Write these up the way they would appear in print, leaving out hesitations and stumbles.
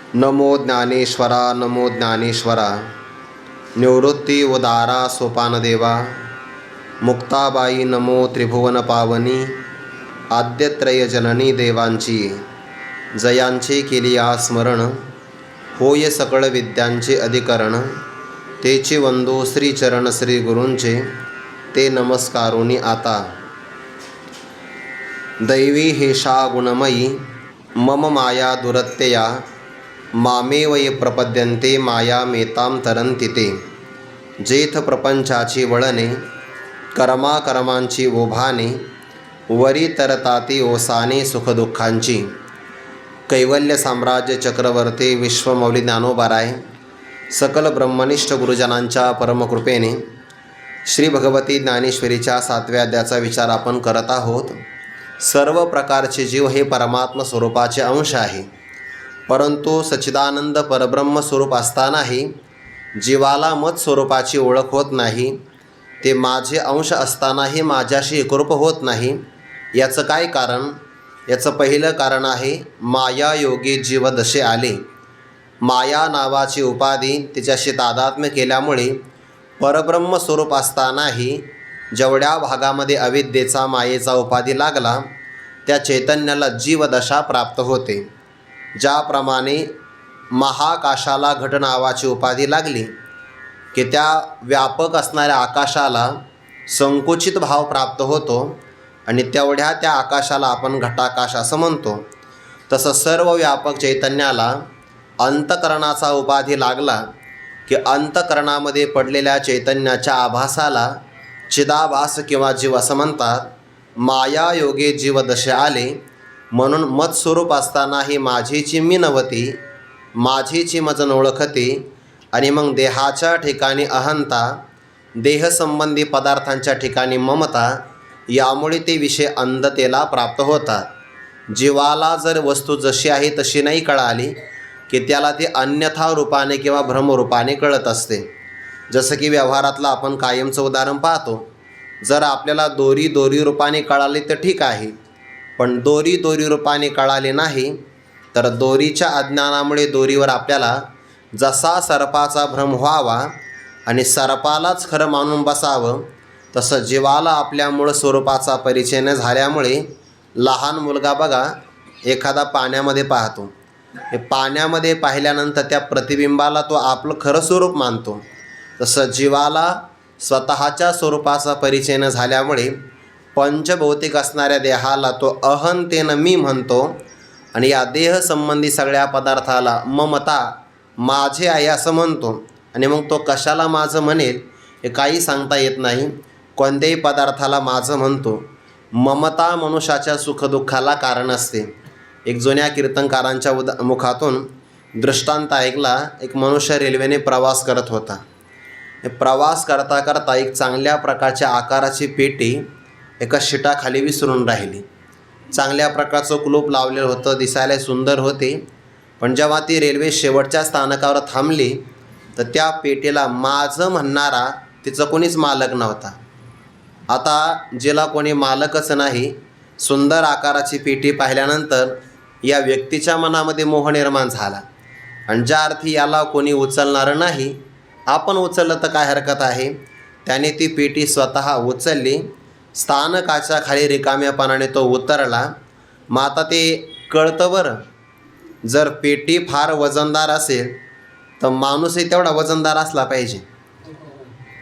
नमो ज्ञानेश्वरा नमो ज्ञानेश्वरा। निवृत्ती उदारा सोपानदेवा। मुक्ताबाई नमो त्रिभुवन पावनी। आद्यत्रय जननी देवांची जयांचे केली आ स्मरण। होय सकळ विद्यांचे अधिकरण। तेचे वंदो श्रीचरण श्री गुरूंचे ते नमस्कारोनी आता। दैवी हेषा गुणमयी मम माया दुरत्यया। मामेव ये प्रपद्यन्ते माया मेतां तरन्ति ते। जेथ प्रपंचाची वळणे कर्मांची ओभाने। वरी तरताती ओसाने सुखदुःखांची। कैवल्य साम्राज्य चक्रवर्ती विश्वमौली ज्ञानोबाराय सकल ब्रह्मनिष्ठ गुरुजनांच्या परमकृपेने श्री भगवती ज्ञानेश्वरीच्या 7व्या अध्यायाचा विचार आपण करत आहोत। सर्व प्रकारचे जीव हे परमात्मा स्वरूपाचे अंश आहे, परंतु सच्चिदानंद परब्रह्म स्वरूप असतानाही जीवाला मत स्वरूपाची ओळख होत नाही। ते माझे अंश असतानाही माझ्याशी एकरूप होत नाही। याचं काय कारण? याचं पहिलं कारण आहे माया योगी जीव दशे आले। माया नावाची उपाधी तिच्याशी तादात्म्य केल्यामुळे परब्रह्म स्वरूप असतानाही जेवढ्या भागामध्ये अविद्येचा मायेचा उपाधी लागला त्या चैतन्याला जीवदशा प्राप्त होते। ज्याप्रमाणे महाकाशाला घट नावाची उपाधी लागली की त्या व्यापक असणाऱ्या आकाशाला संकुचित भाव प्राप्त होतो आणि तेवढ्या त्या आकाशाला आपण घटाकाश असं म्हणतो। तसं सर्व व्यापक चैतन्याला अंतकरणाचा उपाधी लागला की अंतकरणामध्ये पडलेल्या चैतन्याच्या आभासाला चिदाभास किंवा जीव असं म्हणतात। माया योगे जीव दशे आले म्हणून मत्स्वरूप असतानाही माझीची मी नवती, माझीची मज ओळखते आणि मग देहाच्या ठिकाणी अहंता, देहसंबंधी पदार्थांच्या ठिकाणी ममता, यामुळे ते विषय अंधतेला प्राप्त होतात। जीवाला जर वस्तू जशी आहे तशी नाही कळाली की त्याला ती अन्यथा रूपाने किंवा भ्रमरूपाने कळत असते। जसं की व्यवहारातलं आपण कायमचं उदाहरण पाहतो। जर आपल्याला दोरी दोरी रूपाने कळाली तर ठीक आहे, पण दोरी दोरी रूपाने कळाली नाही तर दोरीच्या अज्ञानामुळे दोरीवर आपल्याला जसा सर्पाचा भ्रम व्हावा आणि सर्पालाच खरं मानून बसावं, तसं जीवाला आपल्या मूळ स्वरूपाचा परिचय न झाल्यामुळे लहान मुलगा बघा एखादा पाण्यामध्ये पाहतो, हे पाण्यामध्ये पाहिल्यानंतर त्या प्रतिबिंबाला तो आपलं खरं स्वरूप मानतो। तसं जीवाला स्वतःच्या स्वरूपाचा परिचय न झाल्यामुळे पंचभौतिक असणाऱ्या देहाला तो अहंतेनं मी म्हणतो आणि या देहसंबंधी सगळ्या पदार्थाला ममता माझे आहे असं म्हणतो। आणि मग तो कशाला माझं म्हणेल हे काही सांगता येत नाही। कोणत्याही पदार्थाला माझं म्हणतो। ममता मनुष्याच्या सुखदुःखाला कारण असते। एक जुन्या कीर्तनकारांच्या मुखातून दृष्टांत ऐकला। एक मनुष्य रेल्वेने प्रवास करत होता। प्रवास करता करता एक चांगल्या प्रकारच्या आकाराची पेटी एका शिटाखाली विसरून राहिली। चांगल्या प्रकारचं कुलूप लावलेलं होतं, दिसायला सुंदर होते, पण जेव्हा ती रेल्वे शेवटच्या स्थानकावर थांबली तर त्या पेटीला माझं म्हणणारा तिचं कोणीच मालक नव्हता। आता जिला कोणी मालकच नाही, सुंदर आकाराची पेटी पाहिल्यानंतर या व्यक्तीच्या मनामध्ये मोह निर्माण झाला आणि ज्या अर्थी याला कोणी उचलणारं नाही, आपण उचललं तर काय हरकत आहे। त्याने ती पेटी स्वतः उचलली, स्थानकाच्या खाली रिकाम्यापणाने तो उतरला। मग आता ते कळतं बरं, जर पेटी फार वजनदार असेल तर माणूसही तेवढा वजनदार असला पाहिजे,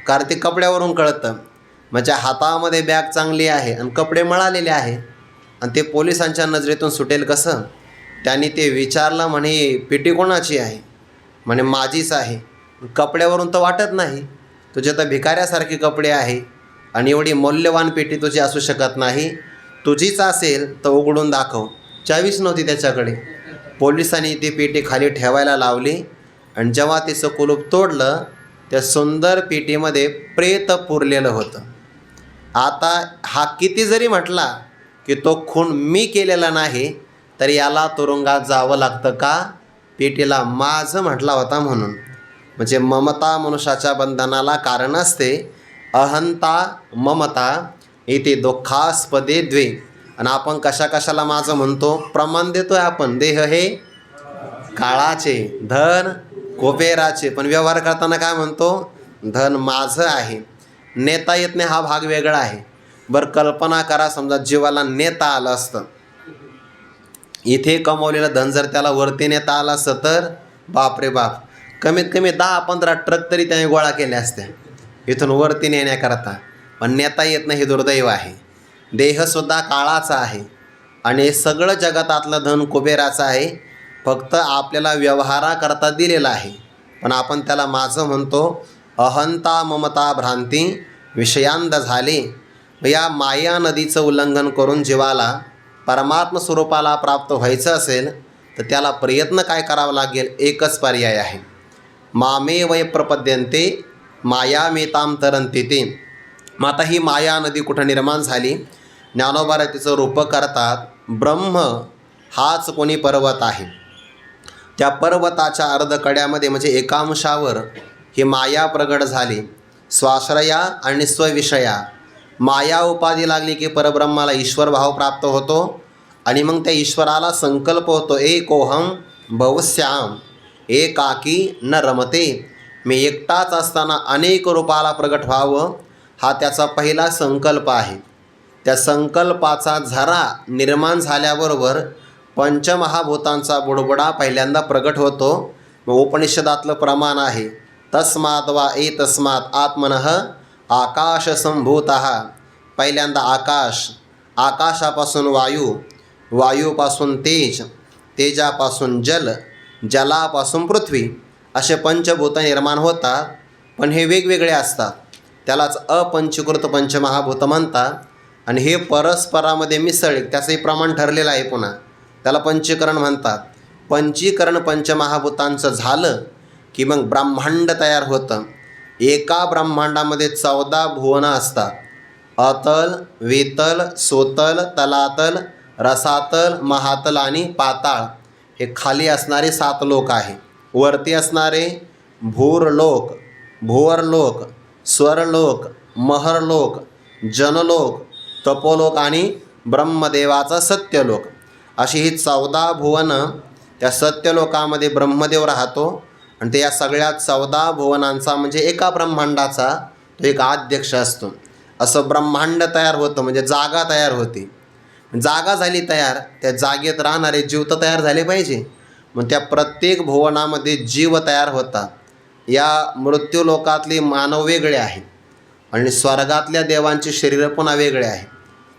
कारण ते कपड्यावरून कळतं। म्हणजे हातामध्ये बॅग चांगली आहे आणि कपडे मळालेले आहे आणि ते पोलिसांच्या नजरेतून सुटेल कसं? त्यांनी ते विचारलं, म्हणे पेटी कोणाची आहे? म्हणे माझीच आहे। कपड्यावरून तर वाटत नाही, तुझे तर भिकाऱ्यासारखे कपडे आहे आणि एवढी मौल्यवान पेटी तुझी असू शकत नाही। तुझीच असेल तर उघडून दाखव। चावीच नव्हती त्याच्याकडे। पोलिसांनी ती पेटी खाली ठेवायला लावली आणि जेव्हा तिचं कुलूप तोडलं त्या सुंदर पेटीमध्ये प्रेत पुरलेलं होतं। आता हा किती जरी म्हटला की तो खून मी केलेला नाही तर याला तुरुंगात जावं लागतं का? पेटीला माझं म्हटला होता म्हणून। म्हणजे ममता मनुष्याच्या बंधनाला कारण असते। अहंता ममता इथे दुःखास्पदे द्वे। आणि आपण कशाला माझं म्हणतो? प्रमाण देतोय आपण। देह हे काळाचे, धन कुबेराचे. पण व्यवहार करताना काय म्हणतो? धन माझं आहे, नेता येत नाही हा भाग वेगळा आहे. बरं कल्पना करा, समजा जीवाला नेता आलं असतं, इथे कमवलेलं धन जर त्याला वरती नेता आलं असतं तर बापरे बाप, कमीत कमी 10-15 ट्रक तरी त्याने गोळा केले असते इथून वरती नेण्याकरता. पण नेता येत नाही, हे दुर्दैव आहे. देहसुद्धा काळाचा आहे आणि सगळं जगतातलं धन कुबेराचं आहे. फक्त आपल्याला व्यवहाराकरता दिलेला आहे, पण आपण त्याला माझं म्हणतो. अहंता ममता भ्रांती विषयांध झाले. या माया नदीचं उल्लंघन करून जीवाला परमात्म स्वरूपाला प्राप्त व्हायचं असेल तर त्याला प्रयत्न काय करावा लागेल? एकच पर्याय आहे. मामे वय प्रपद्यन्ते मायामेतां तरन्ति ते. मग आता ही माया नदी कुठं निर्माण झाली? ज्ञानोबा तिचं रूपक करतात. ब्रह्म हाच कोणी पर्वत आहे, त्या पर्वताच्या अर्धकड्यामध्ये म्हणजे एकांशावर ही माया प्रगट झाली. स्वाश्रया आणि स्वविषया माया उपाधी लागली की परब्रह्माला ईश्वर भाव प्राप्त होतो आणि मग त्या ईश्वराला संकल्प होतो, एकोहम बहुश्याम एकाकी न रमते. मी एकटाच असताना अनेक रूपाला प्रगट व्हावं, हा त्याचा पहिला संकल्प आहे. त्या संकल्पाचा झरा निर्माण झाल्याबरोबर पंचमहाभूतांचा बुडबुडा पहिल्यांदा प्रगट होतो. मग उपनिषदातलं प्रमाण आहे, तस्मात् वा एतस्मात् आत्मनः आकाशसंभूतः. पहिल्यांदा आकाश, आकाशापासून वायू, वायूपासून तेज, तेजापासून जल, जलापासून पृथ्वी, असे पंचभूत निर्माण होतात. पण हे वेगवेगळे असतात, त्यालाच अपंचीकृत पंचमहाभूत म्हणतात. आणि हे परस्परामध्ये मिसळले, त्याचंही प्रमाण ठरलेलं आहे. पुन्हा त्याला पंचीकरण म्हणतात. पंचीकरण पंचमहाभूतांचं झालं की मग ब्रह्मांड तयार होतं. एका ब्रह्मांडामध्ये 14 भुवनं असतात. अतल, वेतल, सोतल, तलातल, रसातल, महातल आणि पाताळ. हे खाली असणारे 7 लोक आहे. वरती असणारे भूरलोक, भुवरलोक, स्वरलोक, महरलोक, जनलोक, तपोलोक आणि ब्रह्मदेवाचा सत्यलोक. अशी ही 14 भुवनं. त्या सत्यलोकामध्ये ब्रह्मदेव राहतो आणि ते या सगळ्या 14 भुवनांचा म्हणजे एका ब्रह्मांडाचा तो एक अध्यक्ष असतो. असं ब्रह्मांड तयार होतं, म्हणजे जागा तयार होती. जागा झाली तयार, त्या जागेत राहणारे जीव तर तयार झाले पाहिजे. मग त्या प्रत्येक भुवनामध्ये जीव तयार होतात. या मृत्यूलोकातले मानव वेगळे आहेत आणि स्वर्गातल्या देवांचे शरीर पुन्हा वेगळे आहे.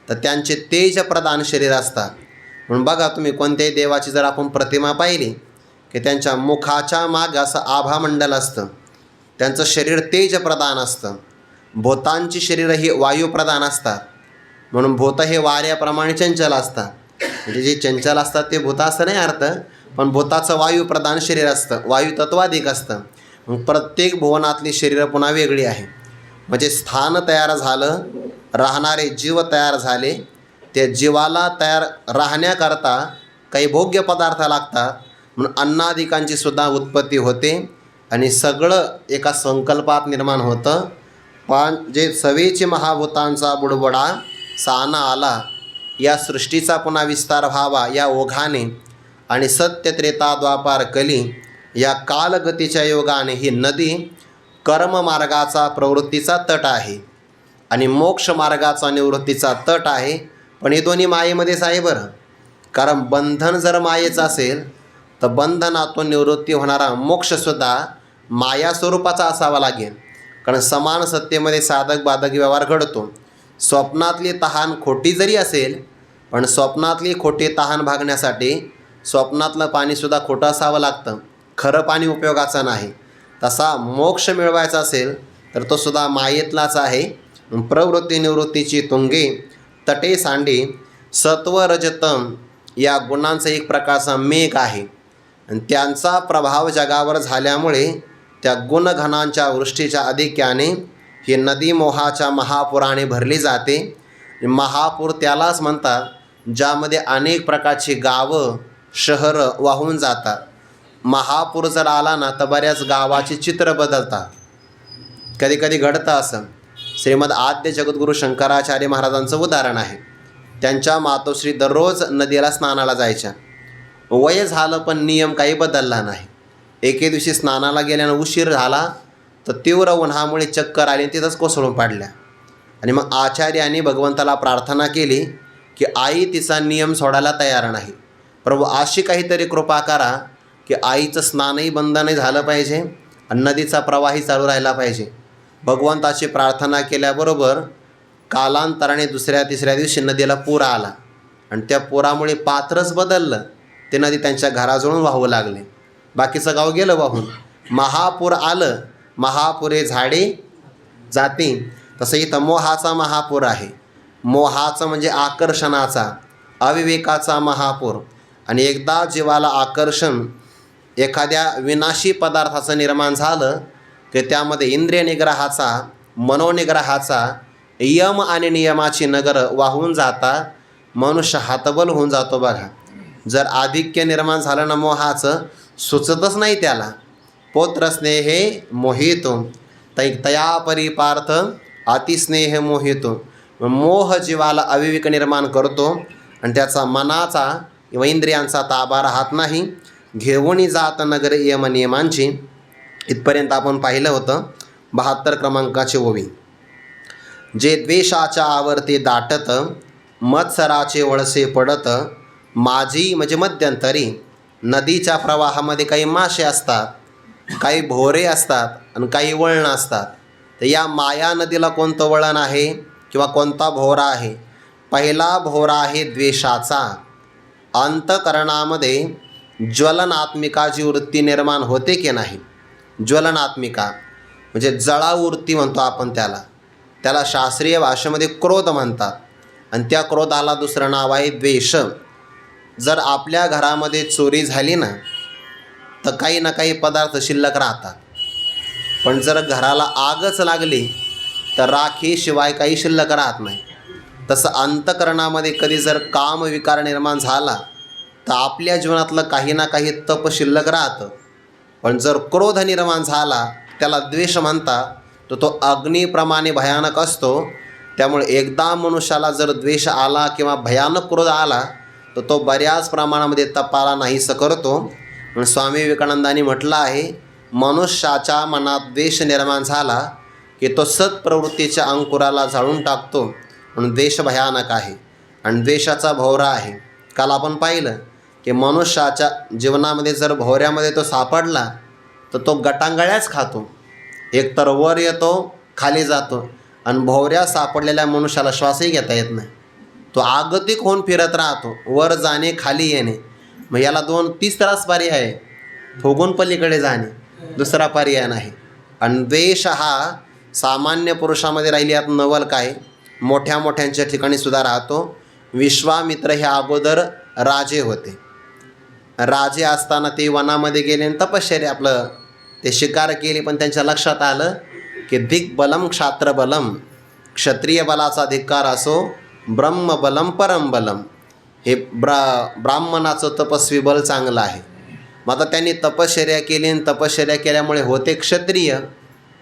तर त्यांचे तेजप्रधान शरीर असतात. म्हणून बघा तुम्ही कोणत्याही देवाची जर आपण प्रतिमा पाहिली की त्यांच्या मुखाच्या मागे असं आभामंडल असतं, त्यांचं शरीर तेजप्रधान असतं. भूतांची शरीरं ही वायुप्रधान असतात. म्हणून भूत हे वाऱ्याप्रमाणे चंचल असतात. म्हणजे जे चंचल असतात ते भूत असं नाही अर्थ, पण भूताचं वायुप्रधान शरीर असतं, वायुतत्वाधिक असतं. मग प्रत्येक भुवनातली शरीरं पुन्हा वेगळी आहे. म्हणजे स्थान तयार झालं, राहणारे जीव तयार झाले. त्या जीवाला तयार राहण्याकरता काही भोग्य पदार्थ लागतात, म्हणून अन्नादिकांची सुद्धा उत्पत्ती होते आणि सगळं एका संकल्पात निर्माण होतं. पण जे सवेची महाभूतांचा बुडबुडा साना आला, या सृष्टीचा पुन्हा विस्तार व्हावा या ओघाने आणि सत्य त्रेता द्वापार कली या कालगतीच्या योगाने ही नदी कर्ममार्गाचा प्रवृत्तीचा तट आहे आणि मोक्ष मार्गाचा निवृत्तीचा तट आहे. पण हे दोन्ही मायेमध्येच आहे बरं. कारण बंधन जर मायेचं असेल तर बंधनातून निवृत्ती होणारा मोक्षसुद्धा माया स्वरूपाचा असावा लागेल. कारण समान सत्तेमध्ये साधक बाधक व्यवहार घडतो. स्वप्नातली तहान खोटी जरी असेल, पण स्वप्नातली खोटी तहान भागण्यासाठी स्वप्नातलं पाणीसुद्धा खोटं असावं लागतं, खरं पाणी उपयोगाचं नाही. तसा मोक्ष मिळवायचा असेल तर तो सुद्धा मायेतलाच आहे. प्रवृत्ती निवृत्तीची तुंगे तटे सांडे सत्व रजतम या गुणांचा एक प्रकारचा मेघ आहे आणि त्यांचा प्रभाव जगावर झाल्यामुळे त्या गुणघनांच्या वृष्टीच्या अधिक्याने ही नदी मोहाच्या महापुराने भरली जाते. महापूर त्यालाच म्हणतात ज्यामध्ये अनेक प्रकारची गावं शहरं वाहून जातात. महापूर जर आला ना तर बऱ्याच गावाची चित्र बदलतात. कधी कधी घडतं असं. श्रीमद आद्य जगद्गुरू शंकराचार्य महाराजांचं उदाहरण आहे. त्यांच्या मातोश्री दररोज नदीला स्नानाला जायच्या. वय झालं पण नियम काही बदलला नाही. एके दिवशी स्नानाला गेल्यानं उशीर झाला तर तीव्र उन्हामुळे चक्कर आली, तिथंच कोसळून पाडल्या. आणि मग आचार्यांनी भगवंताला प्रार्थना केली की आई तिचा नियम सोडायला तयार नाही. प्रभू अशी काहीतरी कृपा करा की आईचं स्नानही बंद नाही झालं पाहिजे आणि नदीचा प्रवाहही चालू राहिला पाहिजे. भगवंताची प्रार्थना केल्याबरोबर कालांतराने दुसऱ्या तिसऱ्या दिवशी नदीला पूर आला आणि त्या पुरामुळे पात्रच बदललं. ते नदी त्यांच्या घराजवळून वाहू लागले. बाकीचं गाव गेलं वाहून. महापूर आलं, महापुरे झाडे जाती. तसं इथं मोहाचा महापूर आहे. मोहाचं म्हणजे आकर्षणाचा, अविवेकाचा महापूर. आणि एकदा जीवाला आकर्षण एखाद्या विनाशी पदार्थाचं निर्माण झालं की त्यामध्ये इंद्रिय निग्रहाचा, मनोनिग्रहाचा, यम आणि नियमाची नगर वाहून जाता मनुष्य हतबल होऊन जातो. बघा, जर आधिक्य निर्माण झालं ना मोहाचं, सुचतच नाही त्याला. पौत्रस्नेहे मोहितो तया परिपार्थ अतिस्नेह मोहितो. मोह जीवाला अविवेक निर्माण करतो आणि त्याचा मनाचा किंवा इंद्रियांचा ताबा राहत नाही. घेऊन जात नगर यमनियमांची. इथपर्यंत आपण पाहिलं होतं 72 क्रमांकाची ओवी. जे द्वेषाच्या आवर्ते दाटत, मत्सराचे वळसे पडत, माझी म्हणजे मध्यंतरी. नदीच्या प्रवाहामध्ये काही मासे असतात, काही भोवरे असतात आणि काही वळणं असतात. तर या माया नदीला कोणतं वळण आहे किंवा कोणता भोवरा आहे? पहिला भोवरा आहे द्वेषाचा. अंतकरणामध्ये ज्वलनात्मिका जी वृत्ती निर्माण होते की नाही, ज्वलनात्मिका म्हणजे जळाऊ वृत्ती म्हणतो आपण त्याला. त्याला शास्त्रीय भाषेमध्ये क्रोध म्हणतात. आणि त्या क्रोधाला दुसरं नाव आहे द्वेष. जर आपल्या घरामध्ये चोरी झाली ना तर काही ना काही पदार्थ शिल्लक राहतात. पण जर घराला आगच लागली तर राखीशिवाय काही शिल्लक राहत नाही. तसं अंतकरणामध्ये कधी जर कामविकार निर्माण झाला तर आपल्या जीवनातलं काही ना काही तप शिल्लक राहतं. पण जर क्रोध निर्माण झाला, त्याला द्वेष म्हणतात, तर तो अग्नीप्रमाणे भयानक असतो. त्यामुळे एकदा मनुष्याला जर द्वेष आला किंवा भयानक क्रोध आला तर तो बऱ्याच प्रमाणामध्ये तपाला नाहीसं करतो. म्हणून स्वामी विवेकानंदांनी म्हटलं आहे, मनुष्याच्या मनात द्वेष निर्माण झाला की तो सत्प्रवृत्तीच्या अंकुराला जाळून टाकतो. म्हणून द्वेष भयानक आहे आणि द्वेषाचा भोवरा आहे. काल आपण पाहिलं की मनुष्याच्या जीवनामध्ये जर भोवऱ्यामध्ये तो सापडला तर तो गटांगळ्याच खातो. एकतर वर येतो, खाली जातो. आणि भोवऱ्या सापडलेल्या मनुष्याला श्वासही घेता येत नाही. तो आगतिक होऊन फिरत राहतो, वर जाणे खाली येणे. मग याला तिसराच पर्याय आहे, फुगून पलीकडे जाणे. दुसरा पर्याय नाही. आणि द्वेष हा सामान्य पुरुषामध्ये राहिल्यात नवल काय, मोठ्या मोठ्यांच्या ठिकाणी सुद्धा राहतो. विश्वामित्र हे अगोदर राजे होते. राजे असताना ते वनामध्ये गेले आणि तपश्चर्या ते शिकार केली. पण त्यांच्या लक्षात आलं की दिग्बलम क्षात्रबलम, क्षत्रिय बलाचा धिक्कार असो, ब्रह्मबलम परमबलम. हे ब्राह्मणाचं तपस्वी बल चांगलं आहे. मग आता त्यांनी तपश्चर्या केली आणि तपश्चर्या केल्यामुळे होते क्षत्रिय,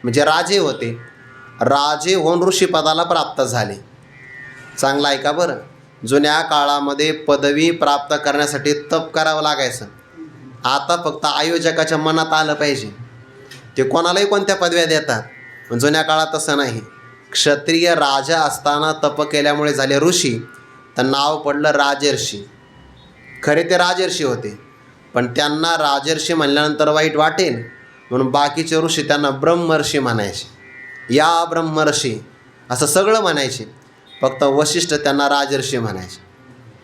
म्हणजे राजे होते. राजे होऊन ऋषीपदाला प्राप्त झाले. चांगलं आहे का बरं. जुन्या काळामध्ये पदवी प्राप्त करण्यासाठी तप करावं लागायचं. आता फक्त आयोजकाच्या मनात आलं पाहिजे, ते कोणालाही कोणत्या पदव्या देतात. पण जुन्या काळात तसं नाही. क्षत्रिय राजा असताना तप केल्यामुळे झाले ऋषी, तर नाव पडलं राजर्षी. खरे ते राजर्षी होते, पण त्यांना राजर्षी म्हणल्यानंतर वाईट वाटेल म्हणून बाकीचे ऋषी त्यांना ब्रह्मर्षी म्हणायचे. या ब्रह्मर्षी असं सगळं म्हणायचे, फक्त वशिष्ठ त्यांना राजर्षी म्हणायचे.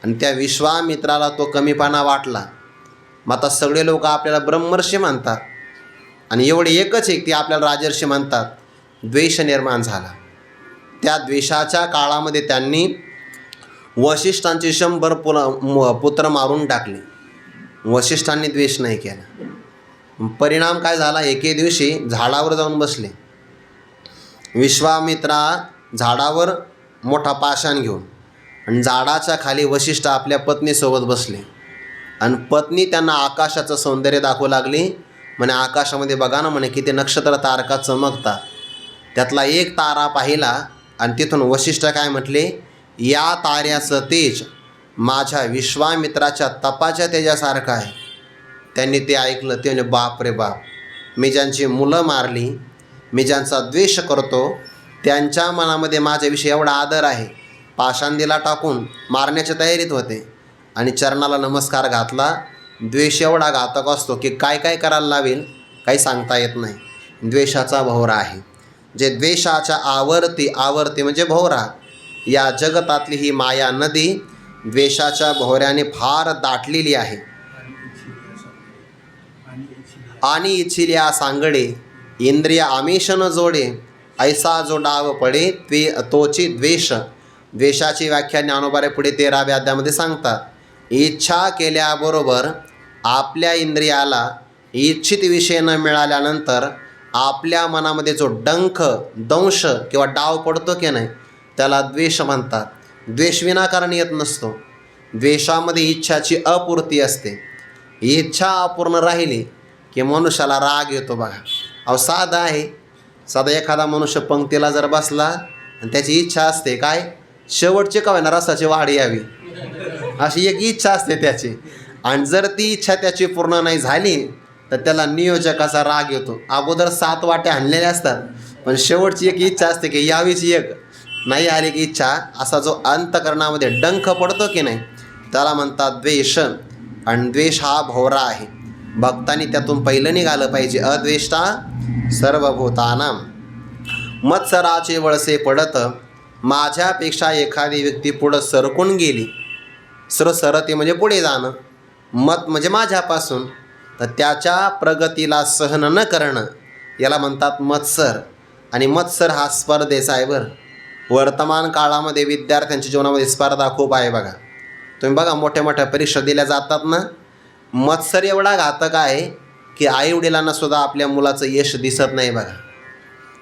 आणि त्या विश्वामित्राला तो कमीपणा वाटला. मग आता सगळे लोक आपल्याला ब्रह्मर्षी म्हणतात आणि एवढे एकच एक ते आपल्याला राजर्षी म्हणतात. द्वेष निर्माण झाला. त्या द्वेषाच्या काळामध्ये त्यांनी वशिष्ठांचे 100 पुत्र मारून टाकले. वशिष्ठांनी द्वेष नाही केला. परिणाम काय झाला, एके दिवशी झाडावर जाऊन बसले. विश्वामित्रा झाडावर मोठा पाषाण घेऊन, आणि झाडाच्या खाली वशिष्ठ आपल्या पत्नीसोबत बसले. आणि पत्नी त्यांना आकाशाचं सौंदर्य दाखवू लागली. म्हणे आकाशामध्ये बघा ना, म्हणे किती नक्षत्र तारका चमकतात. त्यातला एक तारा पाहिला आणि तिथून वशिष्ठ काय म्हटले, या ताऱ्याचं तेज माझ्या विश्वामित्राच्या तपाच्या तेजासारखं आहे. त्यांनी ते ऐकलं. ते म्हणे, बाप रे बाप, मी ज्यांची मुलं मारली, मी ज्यांचा द्वेष करतो, त्यांच्या मनामध्ये माझ्याविषयी एवढा आदर आहे. पाषाणदीला टाकून मारण्याच्या तयारीत होते आणि चरणाला नमस्कार घातला. द्वेष एवढा घातक असतो की काय काय करायला लावेल काही सांगता येत नाही. द्वेषाचा भोवरा आहे. जे द्वेषाच्या आवर्ती म्हणजे भोवरा, या जगतातली ही माया नदी द्वेषाच्या भोवऱ्याने फार दाटलेली आहे. आणि इच्छिल्या सांगडे इंद्रिय आमिष न जोडे, ऐसा जो डाव पडे तोची द्वेष. द्वेषाची व्याख्या ज्ञानोबारे पुढे 13व्या अध्यायामध्ये सांगतात. इच्छा केल्याबरोबर आपल्या इंद्रियाला इच्छित विषय न मिळाल्यानंतर आपल्या मनामध्ये जो डंख, दंश किंवा डाव पडतो की नाही, त्याला द्वेष म्हणतात. द्वेष विनाकारण येत नसतो. द्वेषामध्ये इच्छाची अपूर्ती असते. इच्छा अपूर्ण राहिली की मनुष्याला राग येतो. बघा, अहो साधा आहे. साधा एखादा मनुष्य पंक्तीला जर बसला आणि त्याची इच्छा असते काय, शेवटची का होईना रसाची वाढ यावी, अशी एक इच्छा असते त्याची. आणि जर ती इच्छा त्याची पूर्ण नाही झाली तर त्याला नियोजकाचा राग येतो. अगोदर 7 वाट्या आणलेल्या असतात, पण शेवटची एक इच्छा असते की यावीची एक नाही आली की इच्छा. असा जो अंतकरणामध्ये डंख पडतो की नाही, त्याला म्हणतात द्वेष. आणि द्वेष हा भोवरा आहे. भक्तांनी त्यातून पहिलं निघालं पाहिजे. अद्वेष्टा सर्वभूतानां. मत्सराचे वळसे पडत, माझ्यापेक्षा एखादी व्यक्ती पुढं सरकून गेली. सरते म्हणजे पुढे जाणं, मत म्हणजे माझ्यापासून, तर त्याच्या प्रगतीला सहन न करणं याला म्हणतात मत्सर. आणि मत्सर हा स्पर्धेचा आहे. बरं, वर्तमान काळामध्ये विद्यार्थ्यांच्या जीवनामध्ये स्पर्धा खूप आहे. बघा, तुम्ही बघा मोठ्या मोठ्या परीक्षा दिल्या जातात ना, मत्सर एवढा घातक आहे की आईवडिलांना सुद्धा आपल्या मुलाचं यश दिसत नाही. बघा,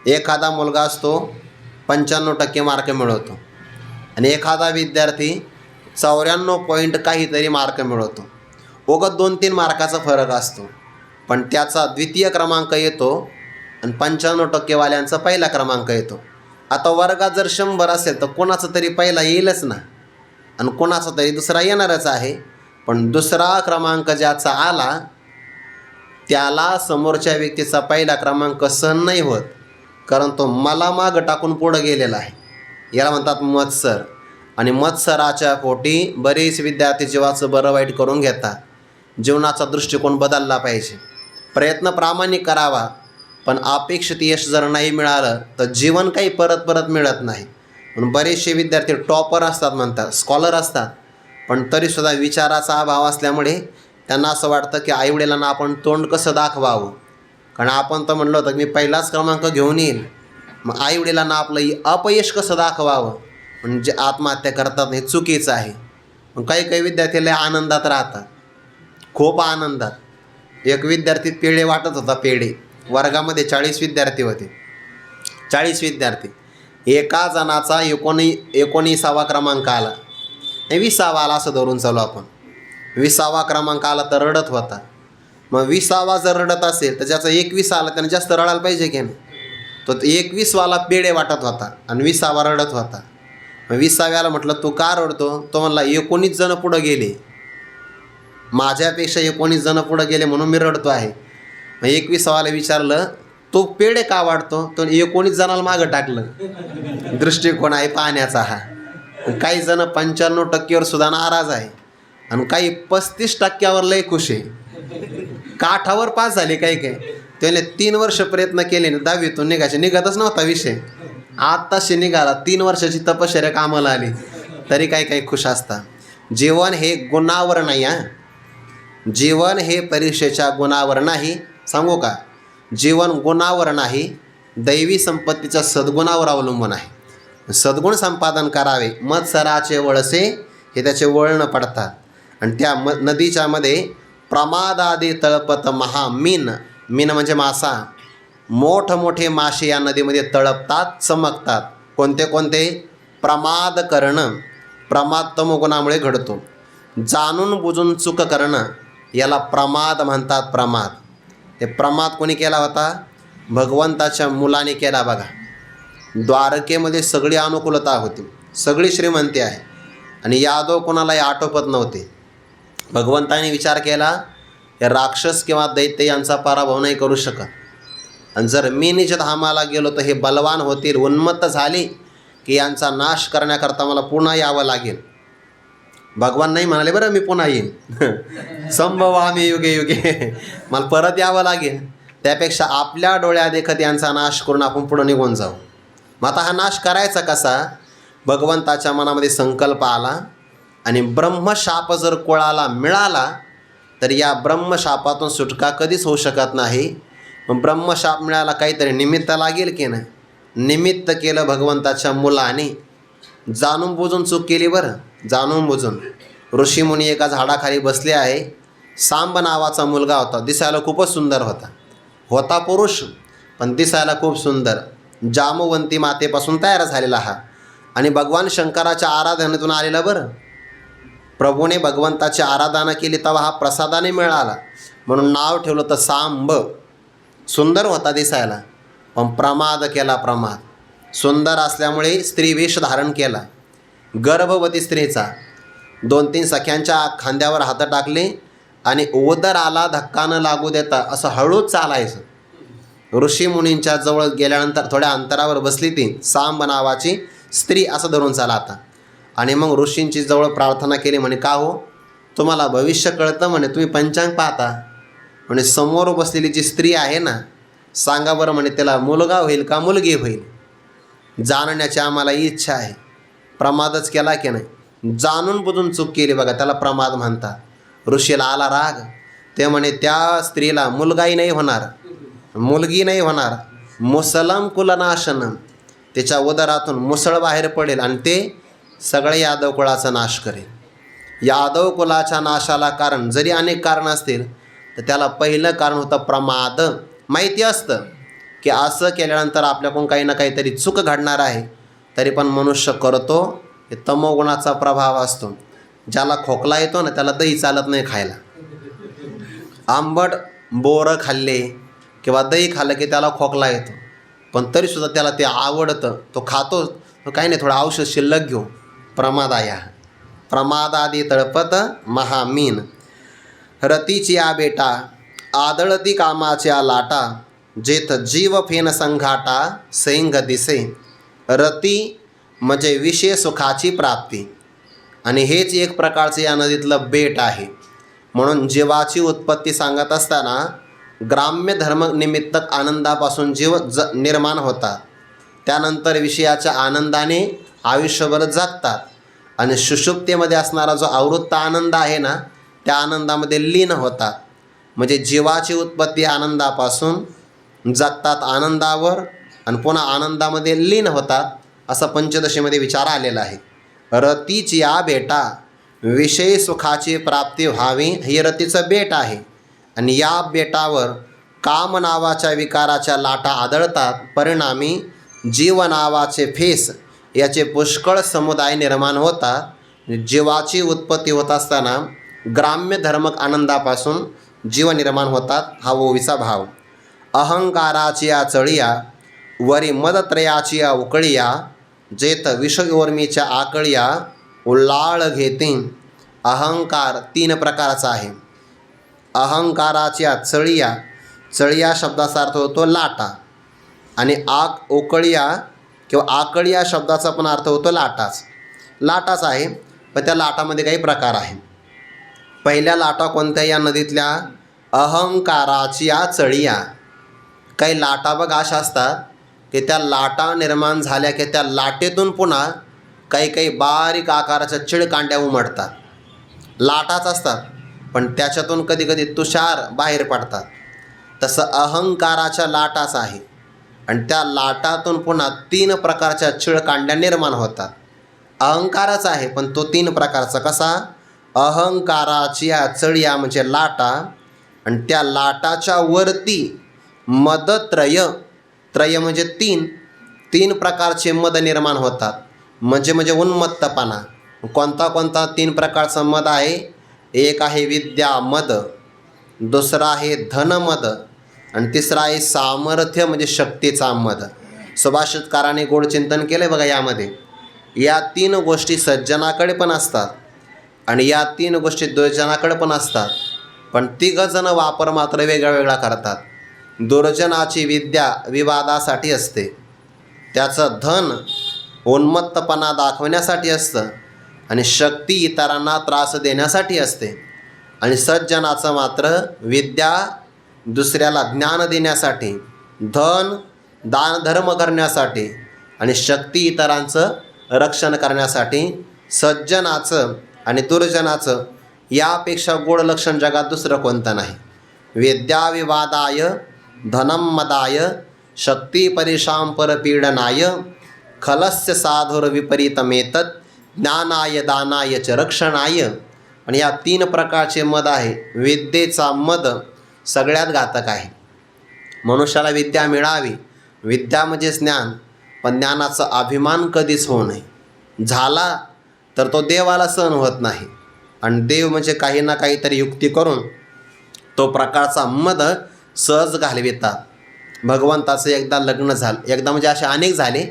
एखादा मुलगा असतो 95% मार्क मिळवतो आणि एखादा विद्यार्थी 94 पॉईंट काहीतरी मार्क मिळवतो. उगाच 2-3 मार्काचा फरक असतो, पण त्याचा द्वितीय क्रमांक येतो आणि 95% वाल्यांचा पहिला क्रमांक येतो. आता वर्गात जर 100 असेल तर कोणाचा तरी पहिला येईलच ना, आणि कोणाचा तरी दुसरा येणारच आहे. पण दुसरा क्रमांक ज्याचा आला त्याला समोरच्या व्यक्तीचा पहिला क्रमांक सहन नाही होत, कारण तो मला मागं टाकून पुढं गेलेला आहे. याला म्हणतात मत्सर. आणि मत्सराच्या पोटी बरेच विद्यार्थी जीवाचं बरं वाईट करून घेतात. जीवनाचा दृष्टिकोन बदलला पाहिजे. प्रयत्न प्रामाणिक करावा, पण अपेक्षित यश जर नाही मिळालं तर जीवन काही परत मिळत नाही. म्हणून बरेचसे विद्यार्थी टॉपर असतात म्हणतात, स्कॉलर असतात, पण तरीसुद्धा विचाराचा अभाव असल्यामुळे त्यांना असं वाटतं की आईवडिलांना आपण तोंड कसं दाखवावं. कारण आपण तर म्हणलं होतं की मी पहिलाच क्रमांक घेऊन येईल, मग आईवडिलांना आपलं अपयश कसं दाखवावं, म्हणजे आत्महत्या करतात. हे चुकीचं आहे. मग काही विद्यार्थी लय आनंदात राहतात, खूप आनंदात. एक विद्यार्थी पेढे वाटत होता. पेढे वर्गामध्ये 40 विद्यार्थी होते. 40 विद्यार्थी, एका जणाचा 19वा क्रमांक आला, 20वा आला असं धरून चालू आपण. 20वा क्रमांक आला तर रडत होता. मग 20वा जर रडत असेल तर ज्याचा 21 आला त्याने जास्त रडायला पाहिजे की नाही. तो 21वाला पेढे वाटत होता आणि 20वा रडत होता. मग 20व्याला म्हटलं तू का रडतो. तो म्हणला 19 जण पुढं गेले, माझ्यापेक्षा 19 जण पुढं गेले म्हणून मी रडतो आहे. मग 21वाला विचारलं तो पेढे का वाटतो. तो 19 जणाला मागं टाकलं. दृष्टिकोन आहे पाहण्याचा हा. काही जण 95%वर सुद्धा नाराज आहे आणि काही 35%वर लय खुश आहे. काठावर पास झाले काही. त्याने 3 वर्ष प्रयत्न केले ना, 10वीतून निघतच नव्हता विषय. आत्ताशी निघाला, 3 वर्षाची तपश्चर्या कामाला आली, तरी काही खुश असतात. जीवन हे गुणावर नाही. जीवन हे परीक्षेच्या गुणावर नाही. सांगू का, जीवन गुणावर नाही, दैवी संपत्तीच्या सद्गुणावर अवलंबून आहे. सद्गुण संपादन करावे. मत्सराचे वळसे हे त्याचे वळणं पडतात. आणि त्या नदीच्यामध्ये प्रमादादी तळपत महामीन. मीन म्हणजे मासा. मोठमोठे मासे या नदीमध्ये तळपतात, चमकतात. कोणते प्रमाद करणं. प्रमाद तमोगुणामुळे घडतो. जाणून बुजून चूक करणं याला प्रमाद म्हणतात. प्रमाद, हे प्रमाद कोणी केला होता. भगवंताच्या मुलाने केला. बघा, द्वारकेमध्ये सगळी अनुकूलता होती, सगळी श्रीमंती आहे आणि यादव कोणालाही आटोपत नव्हते. भगवंताने विचार केला, या राक्षस किंवा दैत्य यांचा पराभव नाही करू शकत, आणि जर मी निजधामाला गेलो तर हे बलवान होतील, उन्मत्त झाली की यांचा नाश करण्याकरता मला पुन्हा यावं लागेल. भगवान नाही म्हणाले, बरं मी पुन्हा येईन संभवामी युगे युगे, मला परत यावं लागेल. त्यापेक्षा आपल्या डोळ्या देखत यांचा नाश करून आपण पुढं निघून जाऊ. मग आता हा नाश करायचा कसा? भगवंताच्या मनामध्ये संकल्प आला, आणि ब्रह्मशाप जर कोणाला मिळाला तर या ब्रह्मशापातून सुटका कधीच होऊ शकत नाही. मग ब्रह्मशाप मिळाला, काहीतरी निमित्त लागेल की नाही. निमित्त केलं भगवंताच्या मुलाने, जाणून बुजून चूक केली. बरं, जाणून बुजून. ऋषीमुनी एका झाडाखाली बसले आहे. सांब नावाचा मुलगा होता, दिसायला खूपच सुंदर होता पुरुष, पण दिसायला खूप सुंदर. जामवंती मातेपासून तयार झालेला हा, आणि भगवान शंकराच्या आराधनेतून आलेला. बरं, प्रभूने भगवंताची आराधना केली तेव्हा हा प्रसादाने मिळाला, म्हणून नाव ठेवलं तर सांब. सुंदर होता दिसायला, पण प्रमाद केला. सुंदर असल्यामुळे स्त्रीवेश धारण केला, गर्भवती स्त्रीचा. 2-3 सख्यांच्या खांद्यावर हात टाकले आणि उदराला धक्का न लागू देता असं हळूच चालायचं. ऋषीमुनींच्या जवळ गेल्यानंतर थोड्या अंतरावर बसली ती सांब नावाची स्त्री, असं धरून चाला आता. आणि मग ऋषींची जवळ प्रार्थना केली. म्हणे, का हो, तुम्हाला भविष्य कळतं म्हणे, तुम्ही पंचांग पाहता म्हणे, समोर बसलेली जी स्त्री आहे ना, सांगा बरं म्हणे, त्याला मुलगा होईल का मुलगी होईल, जाणण्याची आम्हाला इच्छा आहे. प्रमादच केला की नाही, जाणून बुजून चूक केली बघा, त्याला प्रमाद म्हणतात. ऋषीला आला राग. ते म्हणे, त्या स्त्रीला मुलगाही नाही होणार, मुलगी नाही होणार, मुसलम कुलनाशनम, त्याच्या उदरातून मुसळ बाहेर पडेल आणि ते सगळे यादव कुळाचा नाश करेल. यादव कुलाच्या नाशाला कारण जरी अनेक कारण असतील, तर त्याला पहिलं कारण होतं प्रमाद. माहिती असतं की असं केल्यानंतर आपल्याकडून काही ना काहीतरी चूक घडणार आहे, तरी पण मनुष्य करतो. हे तमोगुणाचा प्रभाव असतो. ज्याला खोकला येतो ना, त्याला दही चालत नाही खायला. आंबट बोरं खाल्ले किंवा दही खाल्लं की त्याला खोकला येतो, पण तरीसुद्धा त्याला ते आवडतं, तो खातो. तो काही नाही, थोडं औषध शिल्लक घेऊ. प्रमादाया प्रमादादी तळपत महामीन. रतीच्या बेटा आदळती कामाच्या लाटा, जेथ जीव फेन संघाटा सैंग दिसे. रती म्हणजे विषय सुखाची प्राप्ती, आणि हेच एक प्रकारचे या नदीतलं बेट आहे. म्हणून जीवाची उत्पत्ती सांगत असताना ग्राम्य धर्मनिमित्तक आनंदापासून जीव निर्माण होतात, त्यानंतर विषयाच्या आनंदाने आयुष्यभर जगतात, आणि सुषुप्तीमध्ये असणारा जो आवृत्त आनंद आहे ना, त्या आनंदामध्ये लीन होतात. म्हणजे जीवाची उत्पत्ती आनंदापासून, जगतात आनंदावर, आणि पुन्हा आनंदामध्ये लीन होतात, असा पंचदशीमध्ये विचार आलेला आहे. रतीची या बेटा, विषय सुखाची प्राप्ती व्हावी, हे रतीचं बेट आहे. आणि या बेटावर काम नावाच्या विकाराच्या लाटा आदळतात. परिणामी जीव नावाचे फेस याचे पुष्कळ समुदाय निर्माण होतात. जीवाची उत्पत्ती होत असताना ग्राम्य धर्मक आनंदापासून जीव निर्माण होतात, हा ओवीचा भाव. अहंकाराची या चळिया, वरी मदत्रयाची या उकळिया, जेथ विषयोर्मीच्या आकळिया उल्लाळ घेते. अहंकार 3 प्रकारचा आहे. अहंकाराच्या चळिया, चळिया शब्दाचा अर्थ होतो लाटा, आणि उकळिया किंवा आकळिया शब्दाचा पण अर्थ होतो लाटाच आहे. पण त्या लाटामध्ये काही प्रकार आहे. पहिल्या लाटा कोणत्या या नदीतल्या? अहंकाराच्या चळिया. काही लाटा बघ अशा असतात की त्या लाटा निर्माण झाल्या की त्या लाटेतून पुन्हा काही बारीक आकाराच्या चिळकांड्या उमटतात. लाटाच असतात, पण त्याच्यातून कधी तुषार बाहेर पडतात. तसं अहंकाराच्या लाटाच आहे, आणि त्या लाटातून पुन्हा 3 प्रकारच्या चिळकांड्या निर्माण होतात. अहंकारच आहे, पण तो 3 प्रकारचा. कसा? अहंकाराची चळिया म्हणजे लाटा, आणि त्या लाटाच्या वरती मदत्रय, त्रय म्हणजे 3 प्रकारचे मद निर्माण होतात. म्हणजे उन्मत्तपणा. कोणता 3 प्रकारचा मद आहे? एक आहे विद्यामद, दुसरा आहे धनमद, आणि तिसरा आहे सामर्थ्य म्हणजे शक्तीचा मद. सुभाषितकाराने गोड चिंतन केलं बघा यामध्ये. या 3 गोष्टी सज्जनाकडे पण असतात आणि या 3 गोष्टी दुर्जनाकडे पण असतात, पण तिघंजणं वापर मात्र वेगळा वेगळा करतात. दुर्जनाची विद्या विवादासाठी असते, त्याचं धन उन्मत्तपणा दाखवण्यासाठी असतं आणि शक्ती इतरांना त्रास देण्यासाठी असते. आणि सज्जनाचं मात्र विद्या दुसऱ्याला ज्ञान देण्यासाठी, धन दानधर्म करण्यासाठी आणि शक्ती इतरांचं रक्षण करण्यासाठी. सज्जनाचं आणि दुर्जनाचं यापेक्षा गोड लक्षण जगात दुसरं कोणतं नाही. विद्याविवादाय धनं मदाय शक्ती परिशाम परपीडनाय खलस्य साधुर्विपरीतमेतत् ज्ञानाय दानाय च रक्षणाय. आणि या 3 प्रकारचे मद आहे. विद्येचा मद सगळ्यात घातक आहे. मनुष्याला विद्या मिळावी, विद्या म्हणजे ज्ञान, पण ज्ञानाचा अभिमान कधीच होऊ नये. झाला तर तो देवाला सहन होत नाही आणि देव म्हणजे काही ना काहीतरी युक्ती करून तो प्रकारचा मद सहज घालवितात. भगवंताचं एकदा लग्न झालं, एकदा म्हणजे असे अनेक झाले,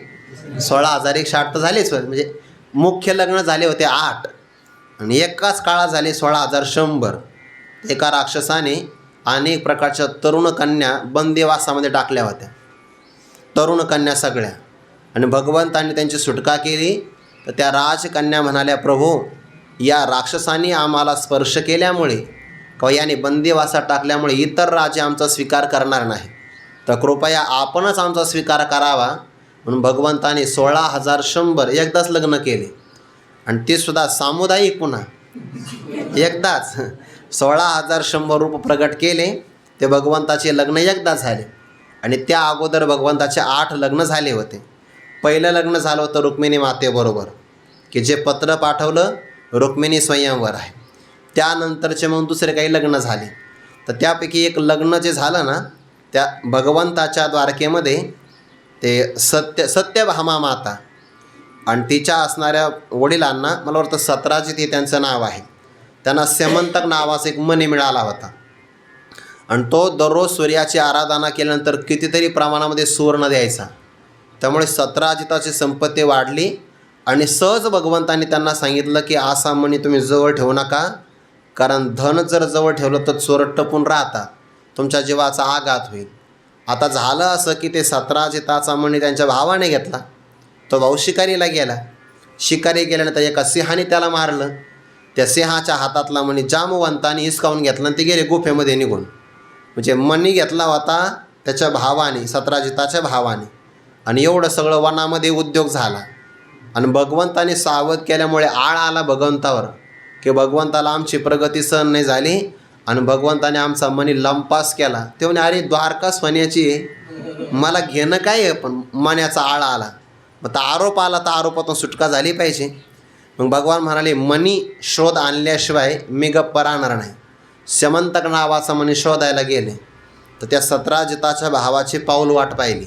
16,160 तर झालेच, म्हणजे मुख्य लग्न झाले होते 8 आणि एकाच काळात झाले 16,100. एका राक्षसाने अनेक प्रकारच्या तरुण कन्या बंदिवासामध्ये टाकल्या होत्या, तरुण कन्या सगळ्या. आणि भगवंतांनी त्यांची सुटका केली तर त्या राजकन्या म्हणाल्या, प्रभू या राक्षसांनी आम्हाला स्पर्श केल्यामुळे किंवा याने बंदिवासात टाकल्यामुळे इतर राजे आमचा स्वीकार करणार नाही, तर कृपया आपणच आमचा स्वीकार करावा. म्हणून भगवंताने 16,100 एकदाच लग्न केले आणि ते सुद्धा सामुदायिक. पुन्हा एकदाच 16,100 रूप प्रगट केले. ते भगवंताचे लग्न एकदा झाले आणि त्या अगोदर भगवंताचे 8 लग्न झाले होते. पहिलं लग्न झालं होतं रुक्मिणी मातेबरोबर, की जे पत्र पाठवलं रुक्मिणी स्वयंवर आहे. त्यानंतरचे मग दुसरे काही लग्न झाले. तर त्यापैकी एक लग्न जे झालं ना, त्या भगवंताच्या द्वारकेमध्ये ते सत्यभामा माता आणि तिच्या असणाऱ्या वडिलांना, मला वाटतं सत्राजित हे त्यांचं नाव आहे, त्यांना स्यमंतक नावाचा एक मणी मिळाला होता आणि तो दररोज सूर्याची आराधना केल्यानंतर कितीतरी प्रमाणामध्ये सुवर्ण द्यायचा. त्यामुळे सत्राजिताची संपत्ती वाढली आणि सहज भगवंतांनी त्यांना सांगितलं की असा मणी तुम्ही जवळ ठेवू नका, कारण धन जर जवळ ठेवलं तर चोर टपून राहतात, तुमच्या जीवाचा आघात होईल. आता झालं असं की ते सत्राजिताचा मणी त्यांच्या भावाने घेतला. तो भाऊ शिकारीला गेला. शिकारी गेल्यानंतर एका सिंहाने त्याला मारलं. त्या सिंहाच्या हातातला मणी जामवंताने हिसकावून घेतला आणि ते गेले गुफेमध्ये निघून. म्हणजे मणी घेतला होता त्याच्या भावाने, सत्राजिताच्या भावाने, आणि एवढं सगळं वनामध्ये उद्योग झाला. आणि भगवंताने सावध केल्यामुळे आळ आला भगवंतावर की भगवंताला आमची प्रगती सहन नाही झाली आणि भगवंताने आमचा मणी लंपास केला. ते म्हणे, अरे द्वारका सोन्याची आहे, मला घेणं काय आहे, पण मण्याचा आळ आला. मग तर आरोप आला तर आरोपातून सुटका झाली पाहिजे. मग भगवान म्हणाले, मणी शोध आणल्याशिवाय मी गप्प राहणार नाही. स्यमंतक नावाचा मणी शोधायला गेले तर त्या सत्राजिताच्या भावाची पाऊल वाट पाहिली.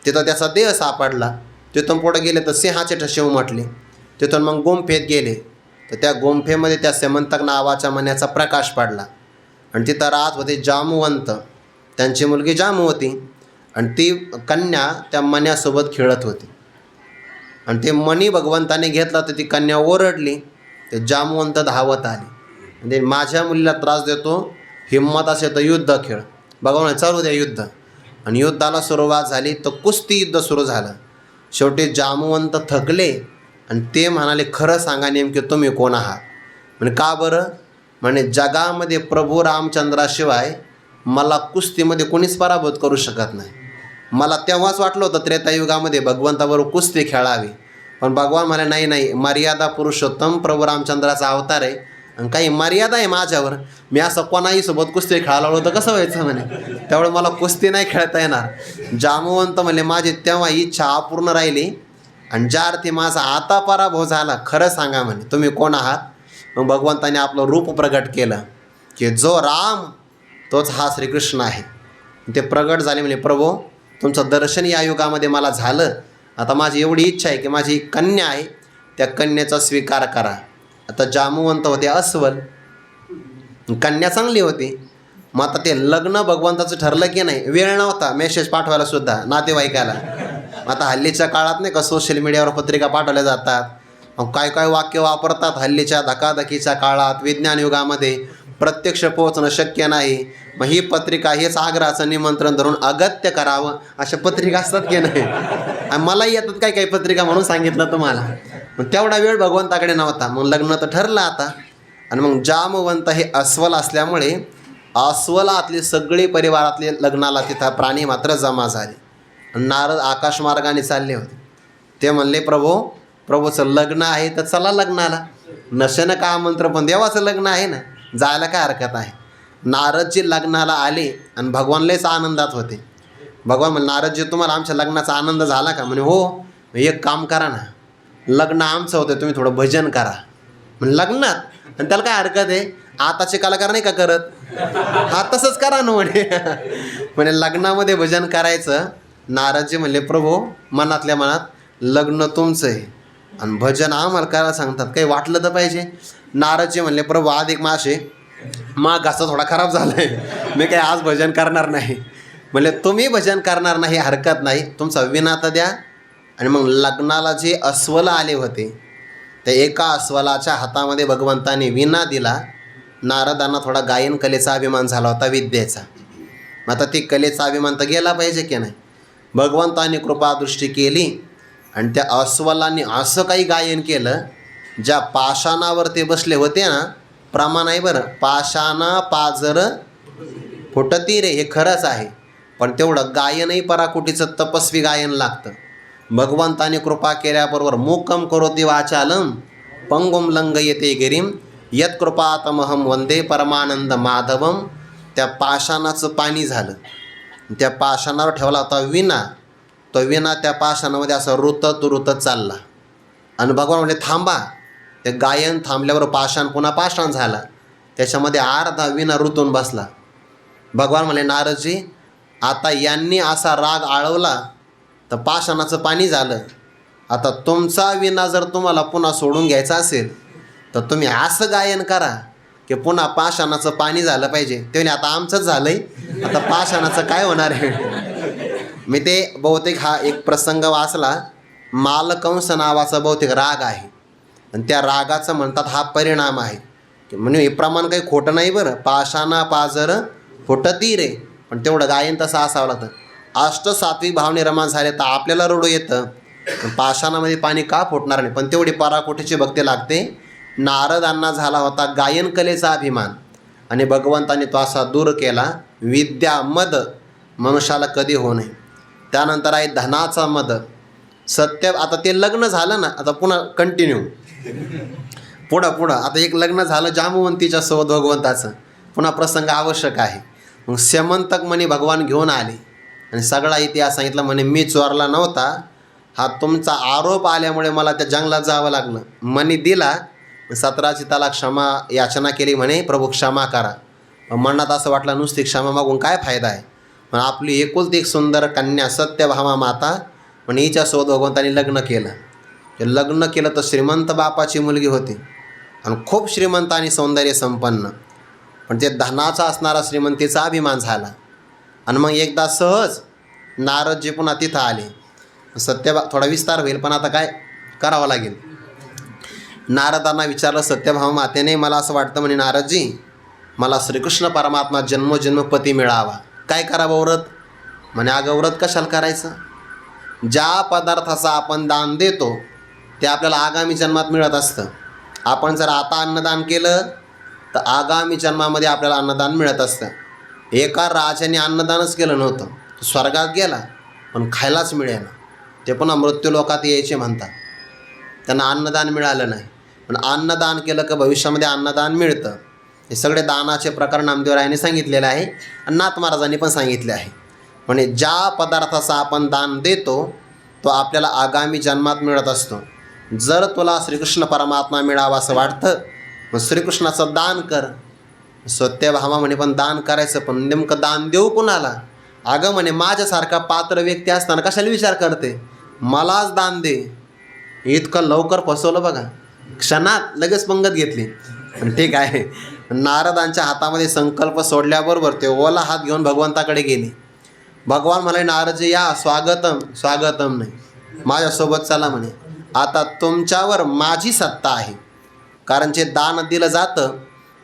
तिथं त्याचा देह सापडला. तिथून पुढे गेले तर सिंहाचे ठसे उमटले. तिथून मग गुंफेत गेले तर त्या गुंफेमध्ये त्या स्यमंतक नावाच्या मण्याचा प्रकाश पडला आणि तिथं राहत होते जामवंत, त्यांची मुलगी जामू होती आणि ती कन्या त्या मण्यासोबत खेळत होती. आणि ते मणी भगवंताने घेतला तर ती कन्या ओरडली. ते जामवंत धावत आले म्हणजे माझ्या मुलीला त्रास देतो, हिंमत असेल तर युद्ध खेळ. भगवान चालू द्या युद्ध. आणि युद्धाला सुरुवात झाली तर कुस्ती युद्ध सुरू झालं. शेवटी जामवंत थकले आणि ते म्हणाले, खरं सांगा नेमके तुम्ही कोण आहात? म्हणजे का बरं? म्हणे जगामध्ये प्रभू रामचंद्राशिवाय मला कुस्तीमध्ये कोणीच पराभूत करू शकत नाही. मला तेव्हाच वाटलं होतं त्रेतायुगामध्ये भगवंताबरोबर कुस्ती खेळावी, पण भगवान म्हणे नाही नाही, मर्यादा पुरुषोत्तम प्रभू रामचंद्राचा अवतार आहे आणि काही मर्यादा आहे माझ्यावर. मी असं कोणाही सोबत कुस्ती खेळायला होतं कसं व्हायचं म्हणे, त्यामुळे मला कुस्ती नाही खेळता येणार. जामवंत म्हणले, माझी तेव्हा इच्छा अपूर्ण राहिली आणि ज्या अर्थी माझा आता पराभव झाला, खरं सांगा म्हणे तुम्ही कोण आहात? मग भगवंताने आपलं रूप प्रगट केलं की जो राम तोच हा श्रीकृष्ण आहे. ते प्रगट झाले म्हणजे, प्रभू तुमचं दर्शन या युगामध्ये मला झालं, आता माझी एवढी इच्छा आहे की माझी कन्या आहे त्या कन्याचा स्वीकार करा. आता जामवंत होते अस्वल, कन्या चांगली होती. मग आता ते लग्न भगवंताचं ठरलं की नाही, वेळ नव्हता मेसेज पाठवायला सुद्धा नातेवाईकाला. आता हल्लीच्या काळात नाही का सोशल मीडियावर पत्रिका पाठवल्या जातात, मग काय काय वाक्य वापरतात. हल्लीच्या धकाधकीच्या काळात विज्ञान युगामध्ये प्रत्यक्ष पोहोचणं शक्य नाही, मग ही पत्रिका हेच आग्रहाचं निमंत्रण धरून अगत्य करावं, अशा पत्रिका असतात की नाही. आणि मलाही येतात काही काही पत्रिका म्हणून सांगितलं तुम्हाला. मग तेवढा वेळ भगवंताकडे नव्हता. मग लग्न तर ठरलं आता. आणि मग जामवंत हे अस्वल असल्यामुळे अस्वलातली सगळी परिवारातले लग्नाला तिथं प्राणी मात्र जमा झाले. नारद आकाशमार्गाने चालले होते. ते म्हणले, प्रभूचं लग्न आहे तर चला लग्नाला. नशेनं का आमंत्रण, पण देवाचं लग्न आहे ना, जायला काय हरकत आहे. नारदजी लग्नाला आले आणि भगवान लयच आनंदात होते. भगवान म्हणले, नारदजी तुम्हाला आमच्या लग्नाचा आनंद झाला का? म्हणे हो. एक काम करा ना, लग्न आमचं होतं, तुम्ही थोडं भजन करा. म्हणजे लग्नात, आणि त्याला काय हरकत आहे, आताचे कलाकार नाही का करत, हा तसंच करा ना म्हणे लग्नामध्ये भजन करायचं. नारदजी म्हणले, प्रभू मनातल्या मनात लग्न तुमचं आहे आणि भजन आम्हाला करायला सांगतात, काही वाटलं तर पाहिजे. नारदजी म्हणले, प्रभू अधिक मासे घासा थोडा खराब झाला आहे, मी काही आज भजन करणार नाही. म्हणले तुम्ही भजन करणार नाही हरकत नाही, तुमचा विना तर द्या. आणि मग लग्नाला जे अस्वल आले होते, त्या एका अस्वलाच्या हातामध्ये भगवंताने विना दिला. नारदांना थोडा गायन कलेचा अभिमान झाला होता, विद्येचा. आता ती कलेचा अभिमान तर गेला पाहिजे की नाही. भगवंताने कृपादृष्टी केली आणि त्या अस्वलांनी असं काही गायन केलं, ज्या पाषाणावर ते बसले होते ना, प्रमाण आहे बरं, पाषाणा पाजर फुटती रे, हे खरंच आहे. पण तेवढं गायनही पराकुटीचं तपस्वी गायन लागतं. भगवंताने कृपा केल्याबरोबर मूकम करोति वाचालम पंगुम लंघयते गिरीम यत्कृपातमहम वंदे परमानंद माधवम. त्या पाषाणाचं पाणी झालं. त्या पाषाणावर ठेवला होता विना. तो विना त्या पाषाणामध्ये असं रुतत चालला. आणि भगवान म्हणजे थांबा. ते गायन थांबल्यावर पाषाण पुन्हा पाषाण झाला. त्याच्यामध्ये अर्धा विना ऋतून बसला. भगवान म्हणले, नारदजी आता यांनी असा राग आळवला तर पाषाणाचं पाणी झालं. आता तुमचा विना जर तुम्हाला पुन्हा सोडून घ्यायचा असेल तर तुम्ही असं गायन करा की पुन्हा पाषाणाचं पाणी झालं पाहिजे. ते म्हणे, आता आमचंच झालं आहे, आता पाषाणाचं काय होणार आहे. मी ते बहुतेक हा एक प्रसंग वाचला. मालकंस नावाचा बहुतेक राग आहे आणि त्या रागाचं म्हणतात हा परिणाम आहे. म्हणजे हे प्रमाण काही खोटं नाही बरं. पाषाणा पाजर फुटती रे, पण तेवढं गायन तसं असावं लागतं. अष्टसात्विक भाव निर्माण झाले तर आपल्याला रडू येतं, पाषाणामध्ये पाणी का फुटणार नाही. पण तेवढी पराकोटीची भक्ती लागते. नारदांना झाला होता गायन कलेचा अभिमान आणि भगवंताने तो असा दूर केला. विद्या मद मनुष्याला कधी होऊ नये. त्यानंतर आहे धनाचा मद. सत्य, आता ते लग्न झालं ना, आता पुन्हा कंटिन्यू पुढं आता एक लग्न झालं जामवंतीच्या सोबत भगवंताचं, पुन्हा प्रसंग आवश्यक आहे. मग स्यमंतक म्हणे भगवान घेऊन आले आणि सगळा इतिहास सांगितला. म्हणे मी चोरला नव्हता, हा तुमचा आरोप आल्यामुळे मला त्या जंगलात जावं लागलं. मनी दिला, 17ची त्याला क्षमा याचना केली. म्हणे प्रभू क्षमा करा. मनात असं वाटलं नुसती क्षमा मागून काय फायदा आहे. पण आपली एकुलती एक सुंदर कन्या सत्यभामा माता, पण हिच्यासोबत भगवंतांनी लग्न केलं. ते लग्न केलं तर श्रीमंत बापाची मुलगी होती आणि खूप श्रीमंत आणि सौंदर्य संपन्न. पण ते धनाचा असणारा श्रीमंतीचा अभिमान झाला. आणि मग एकदा सहज नारदजी पुन्हा तिथं आले. थोडा विस्तार होईल पण आता काय करावं लागेल. नारदांना विचारलं सत्यभामा मातेने, मला असं वाटतं म्हणे नारदजी, मला श्रीकृष्ण परमात्मा जन्मोजन्म पती मिळावा, काय करावं व्रत. म्हणे अगं व्रत कशाला करायचं, ज्या पदार्थाचं आपण दान देतो ते आपल्याला आगामी जन्मात मिळत असतं. आपण जर आता अन्नदान केलं तर आगामी जन्मामध्ये आपल्याला अन्नदान मिळत असतं. एका राजाने अन्नदानच केलं नव्हतं, तो स्वर्गात गेला पण खायलाच मिळेना. ते पुन्हा मृत्यूलोकात यायचे म्हणतात, त्यांना अन्नदान मिळालं नाही. पण अन्नदान केलं का भविष्यामध्ये अन्नदान मिळतं. हे सगळे दानाचे प्रकार नामदेवरायांनी सांगितलेले आहे आणि नाथ महाराजांनी पण सांगितले आहे. म्हणजे ज्या पदार्थाचं आपण दान देतो तो आपल्याला आगामी जन्मात मिळत असतो. जर तुला श्रीकृष्ण परमात्मा मिळावा असं वाटतं मग श्रीकृष्णाचं दान कर. सत्यभामा म्हणे पण दान करायचं, पण नेमकं दान देऊ कुणाला. अगं म्हणे माझ्यासारखा पात्र व्यक्ती असताना कशाला विचार करते, मलाच दान दे. इतकं लवकर फसवलं बघा, क्षणात लगेच पंगत घेतली. ठीक आहे. नारदांच्या हातामध्ये संकल्प सोडल्याबरोबर ते ओला हात घेऊन भगवंताकडे गेले. भगवान म्हणाले नारदजी या, स्वागतम. स्वागतम नाही, माझ्यासोबत चला म्हणे. आता तुमच्यावर माझी सत्ता आहे. कारण जे दान दिलं जातं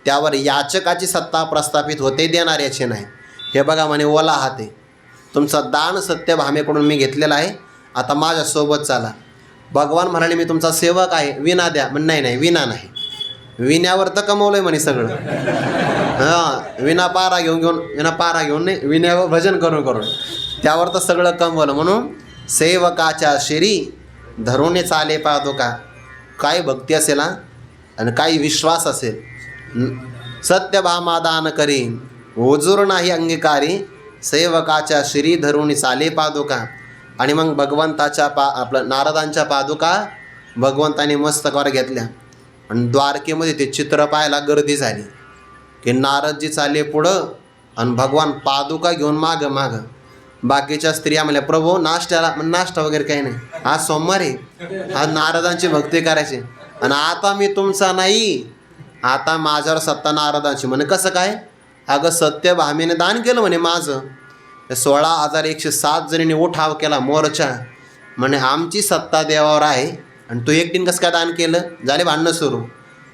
त्यावर याचकाची सत्ता प्रस्थापित होते, देणाऱ्याची नाही. हे बघा म्हणे ओला हात आहे, तुमचं दान सत्यभामेकडून मी घेतलेलं आहे, आता माझ्यासोबत चला. भगवान म्हणाले मी तुमचा सेवक आहे, विना द्या. म्हण नाही नाही, विना नाही, विण्यावर तर कमवलं आहे म्हणे सगळं. हां, विना पारा घेऊन नाही, विण्यावर भजन करून करून त्यावर तर सगळं कमवलं. म्हणून सेवकाच्या शिरी धरूने चाले पादुका. काय भक्ती असेल हा, आणि काही विश्वास असेल. सत्यभामा दान करी ओजूर नाही अंगीकारी, सेवकाच्या शिरी धरूनी चाले पादुका. आणि मग भगवंताच्या आपलं नारदांच्या पादुका भगवंताने मस्तकावर घेतल्या. आणि द्वारकेमध्ये ते चित्र पाहायला गर्दी झाली की नारदजी चालले पुढं आणि भगवान पादुका घेऊन मागं मागं. बाकीच्या स्त्रिया म्हणल्या प्रभू नाश्त्याला. नाश्ता वगैरे काही नाही, आज सोमवार आहे, आज नारदांची भक्ती करायची. आणि आता मी तुमचा नाही, आता माझ्यावर सत्ता नारदांची. म्हणे कसं काय? अगं सत्यभामेने दान केलं म्हणे माझं. 16,107 जणींनी उठाव केला मोर्चा. म्हणे आमची सत्ता देवावर आहे आणि तू एकटीन कसं काय दान केलं? झाले भांडणं सुरू.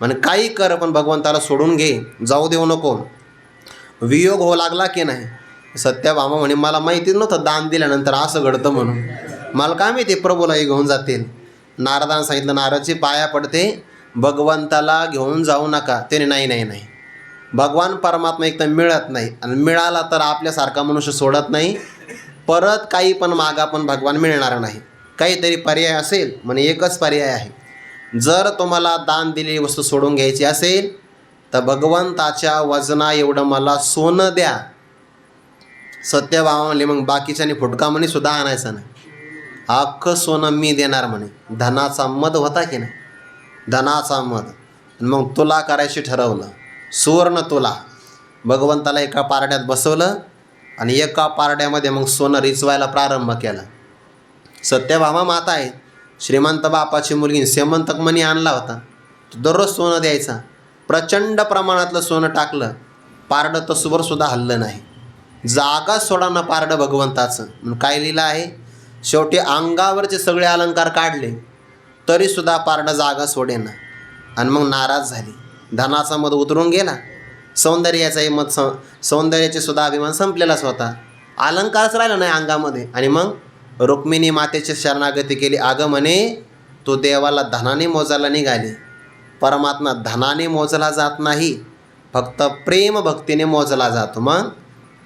म्हणे काही कर पण भगवंताला सोडून घे, जाऊ देऊ नको. वियोग होऊ लागला की नाही. सत्यभामा म्हणे मला माहितीच नव्हतं दान दिल्यानंतर असं घडतं म्हणून, मला काय माहिती प्रभूलाही घेऊन जातील. नारदानं सांगितलं नारदची पाया पडते, भगवंताला घेऊन जाऊ नका. त्याने नाही नाही नाही, भगवान परमात्मा एक तर मिळत नाही, आणि मिळाला तर आपल्यासारखा मनुष्य सोडत नाही. परत काही पण मागा पण भगवान मिळणार नाही. काहीतरी पर्याय असेल. म्हणे एकच पर्याय आहे, जर तुम्हाला दान दिलेली वस्तू सोडून घ्यायची असेल तर भगवंताच्या वजना एवढं मला सोनं द्या. सत्यभामा म्हणले मग बाकीच्याने फुटका म्हणे सुद्धा आणायचं नाही, अख्खं सोनं मी देणार म्हणे. धनाचा मद होता की नाही, धनाचा मद. मग तुला करायची ठरवलं, सुवर्ण तुला. भगवंताला एका पारड्यात बसवलं आणि एका पारड्यामध्ये मग सोनं रिचवायला प्रारंभ केला. सत्यभामा माता आहे, श्रीमंत बापाची मुलगी, श्रीमंतक मणी आणला होता, तो दररोज सोनं द्यायचा. प्रचंड प्रमाणातलं सोनं टाकलं, पारडं तसुवर सुद्धा हल्लं नाही. जागा सोडानं पारडं भगवंताचं. म्हणून काय लिहिलं आहे, शेवटी अंगावरचे सगळे अलंकार काढले तरीसुद्धा पारडं जागा सोडेना. आणि मग नाराज झाली. धनाचा मद उतरून गेला, सौंदर्याचाही मत सौंदर्याचे सुद्धा अभिमान संपलेलाच होता, अलंकारच राहिला नाही अंगामध्ये. आणि मग रुक्मिणी मातेची शरणागती केली. अगं म्हणे तू देवाला धनाने मोजायला निघाली, परमात्मा धनाने मोजला जात नाही, फक्त प्रेम भक्तीने मोजला जातो. मग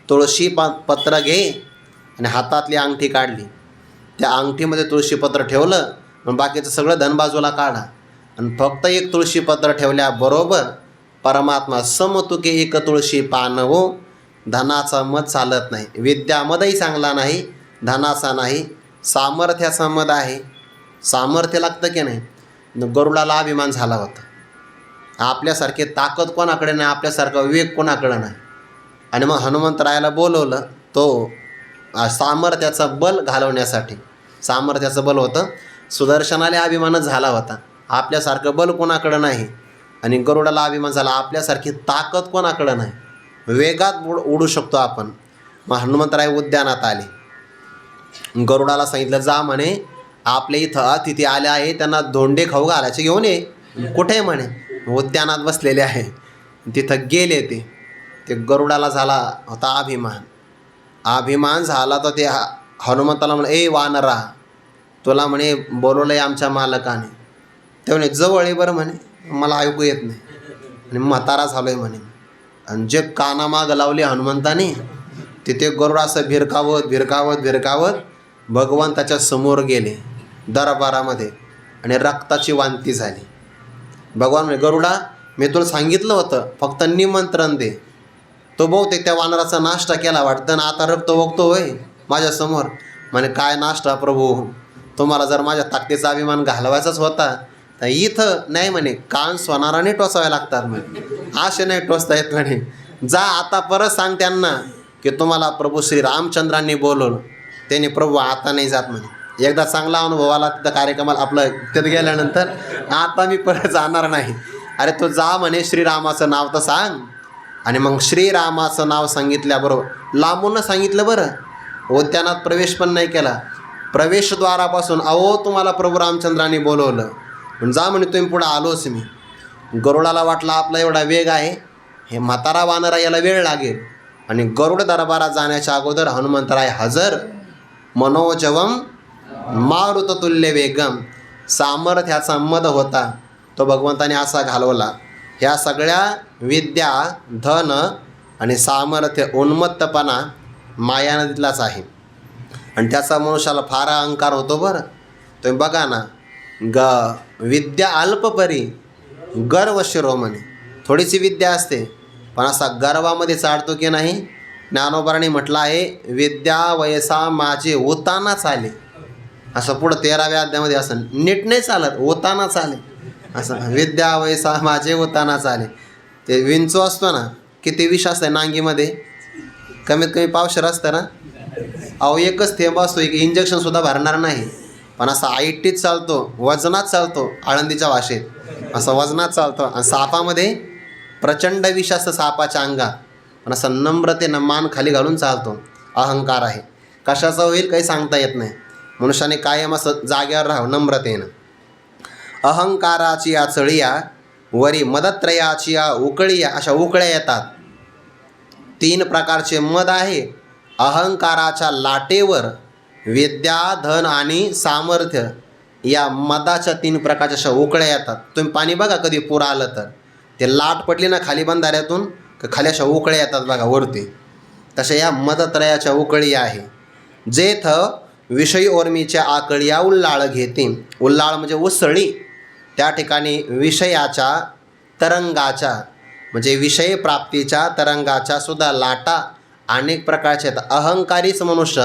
तुळशी पत्र घे आणि हातातली अंगठी काढली, त्या अंगठीमध्ये तुळशीपत्र ठेवलं, मग बाकीचं सगळं धन बाजूला काढा आणि फक्त एक तुळशीपत्र ठेवल्याबरोबर परमात्मा समतुके एक तुळशी पान हो. धनाचा मद चालत नाही, विद्यामदही चांगला नाही, धनाचा नाही, सामर्थ्याचा मद आहे. सामर्थ्य लागतं की नाही. गरुडाला अभिमान झाला होता, आपल्यासारखी ताकद कोणाकडे नाही, आपल्यासारखा विवेक कोणाकडे नाही. आणि मग हनुमंतरायाला बोलवलं, तो सामर्थ्याचं बल घालवण्यासाठी. सामर्थ्याचं बल होतं, सुदर्शनाला अभिमानच झाला होता, आपल्यासारखं बल कोणाकडं नाही. आणि गरुडाला अभिमान झाला, आपल्यासारखी ताकद कोणाकडं नाही, वेगात उडू शकतो आपण. मग हनुमंतराय उद्यानात आले, गरुडाला सांगितलं जा म्हणे आपल्या इथं अतिथी आले आहे, त्यांना धोंडे खाऊ घालायचे, घेऊन ये. कुठे म्हणे? उद्यानात बसलेले आहे. तिथं गेले ते गरुडाला झाला होता अभिमान झाला. तर ते हनुमंताला म्हणे ए वानरा, तुला म्हणे बोलवलं आहे आमच्या मालकाने. ते म्हणे जवळ आहे बरं म्हणे, मला ऐकू येत नाही आणि म्हातारा झालो आहे म्हणे. आणि जे कानामाग लावले हनुमंताने, तिथे गरुड असं भिरकावत भगवंताच्या समोर गेले दरबारामध्ये आणि रक्ताची वांती झाली. भगवान म्हणे गरुडा मी तुला सांगितलं होतं फक्त निमंत्रण दे. तो बहुतेक त्या वानराचा नाश्ता केला वाटतं ना, आता रक्त बघतो होय माझ्यासमोर. म्हणे काय नाश्ता प्रभू, तुम्हाला जर माझ्या ताकदीचा अभिमान घालवायचाच होता तर इथं नाही म्हणे, कान सोनाराने टोचावे लागतात म्हणे, असे नाही टोचता येत म्हणे. जा आता परत सांग त्यांना की तुम्हाला प्रभू श्री रामचंद्रांनी बोलवलं. त्याने प्रभू आता नाही जात म्हणे. एकदा चांगला अनुभव आला तिथं कार्यक्रमाला आपलं तिथं गेल्यानंतर, आता मी परत जाणार नाही. अरे तो जा म्हणे, श्रीरामाचं नाव तर सांग. आणि मग श्रीरामाचं नाव सांगितल्याबरोबर लांबून सांगितलं बरं, उद्यानात प्रवेश पण नाही केला. प्रवेशद्वारापासून अहो तुम्हाला प्रभू रामचंद्रांनी बोलवलं, जा म्हणे तुम्ही पुढं आलोच मी. गरुडाला वाटला आपला एवढा वेग आहे, हे म्हातारा वानरा याला वेळ लागेल. आणि गरुड दरबारात जाण्याच्या अगोदर हनुमंतराय हजर. मनोजवम मारुततुल्य वेगम, सामर्थ्याचा मद होता तो भगवंताने असा घालवला. ह्या सगळ्या विद्या, धन आणि सामर्थ्य, उन्मत्तपणा मायानदीतलाच आहे. आणि त्याचा मनुष्याला फार अहंकार होतो बरं. तुम्ही बघा ना, विद्या अल्पपरी गर्व शिरोमणी. थोडीशी विद्या असते पण असा गर्वामध्ये चालतो की नाही. ज्ञानोबारांनी म्हटलं आहे, विद्या वयसा माझे ओताना चाले. असं पुढं 13व्या अध्यायामध्ये असं नीट नाही चालत, ओताना चाले असं. विद्या वयसा माझे ओताना चाले. ते विंचू असतो ना, किती विष असतं नांगीमध्ये, कमीत कमी पावशेर असतं ना. अहो एकच थेंब असतो, एक इंजेक्शनसुद्धा भरणार नाही, पण असा आयटीत चालतो, वजनात चालतो. आळंदीच्या भाषेत असं वजनात चालतो. आणि सापामध्ये प्रचंड विष असतं सापाच्या अंगात, पण असं नम्रतेनं मान खाली घालून चालतो. अहंकार आहे, कशाचा होईल काही सांगता येत नाही. मनुष्याने कायम असं जाग्यावर राहावं नम्रतेनं. अहंकाराची या चळिया वरी मदत्रयाची या उकळिया, अशा उकळ्या येतात. 3 प्रकारचे मद आहे. अहंकाराच्या लाटेवर विद्या, धन आणि सामर्थ्य या मदाच्या 3 प्रकारच्या अशा उकळ्या येतात. तुम्ही पाणी बघा कधी पूर आलं तर, ते लाट पडली ना खाली बंधाऱ्यातून, खाली अशा उकळ्या येतात बघा वरती. तशा या मदत्रयाच्या उकळी आहे. जेथ विषयी ओर्मीच्या आकळिया उल्लाळ घेते. उल्लाळ म्हणजे उसळी. त्या ठिकाणी विषयाच्या तरंगाच्या म्हणजे विषय प्राप्तीच्या तरंगाच्या सुद्धा लाटा अनेक प्रकारचे आहेत. अहंकारीच मनुष्य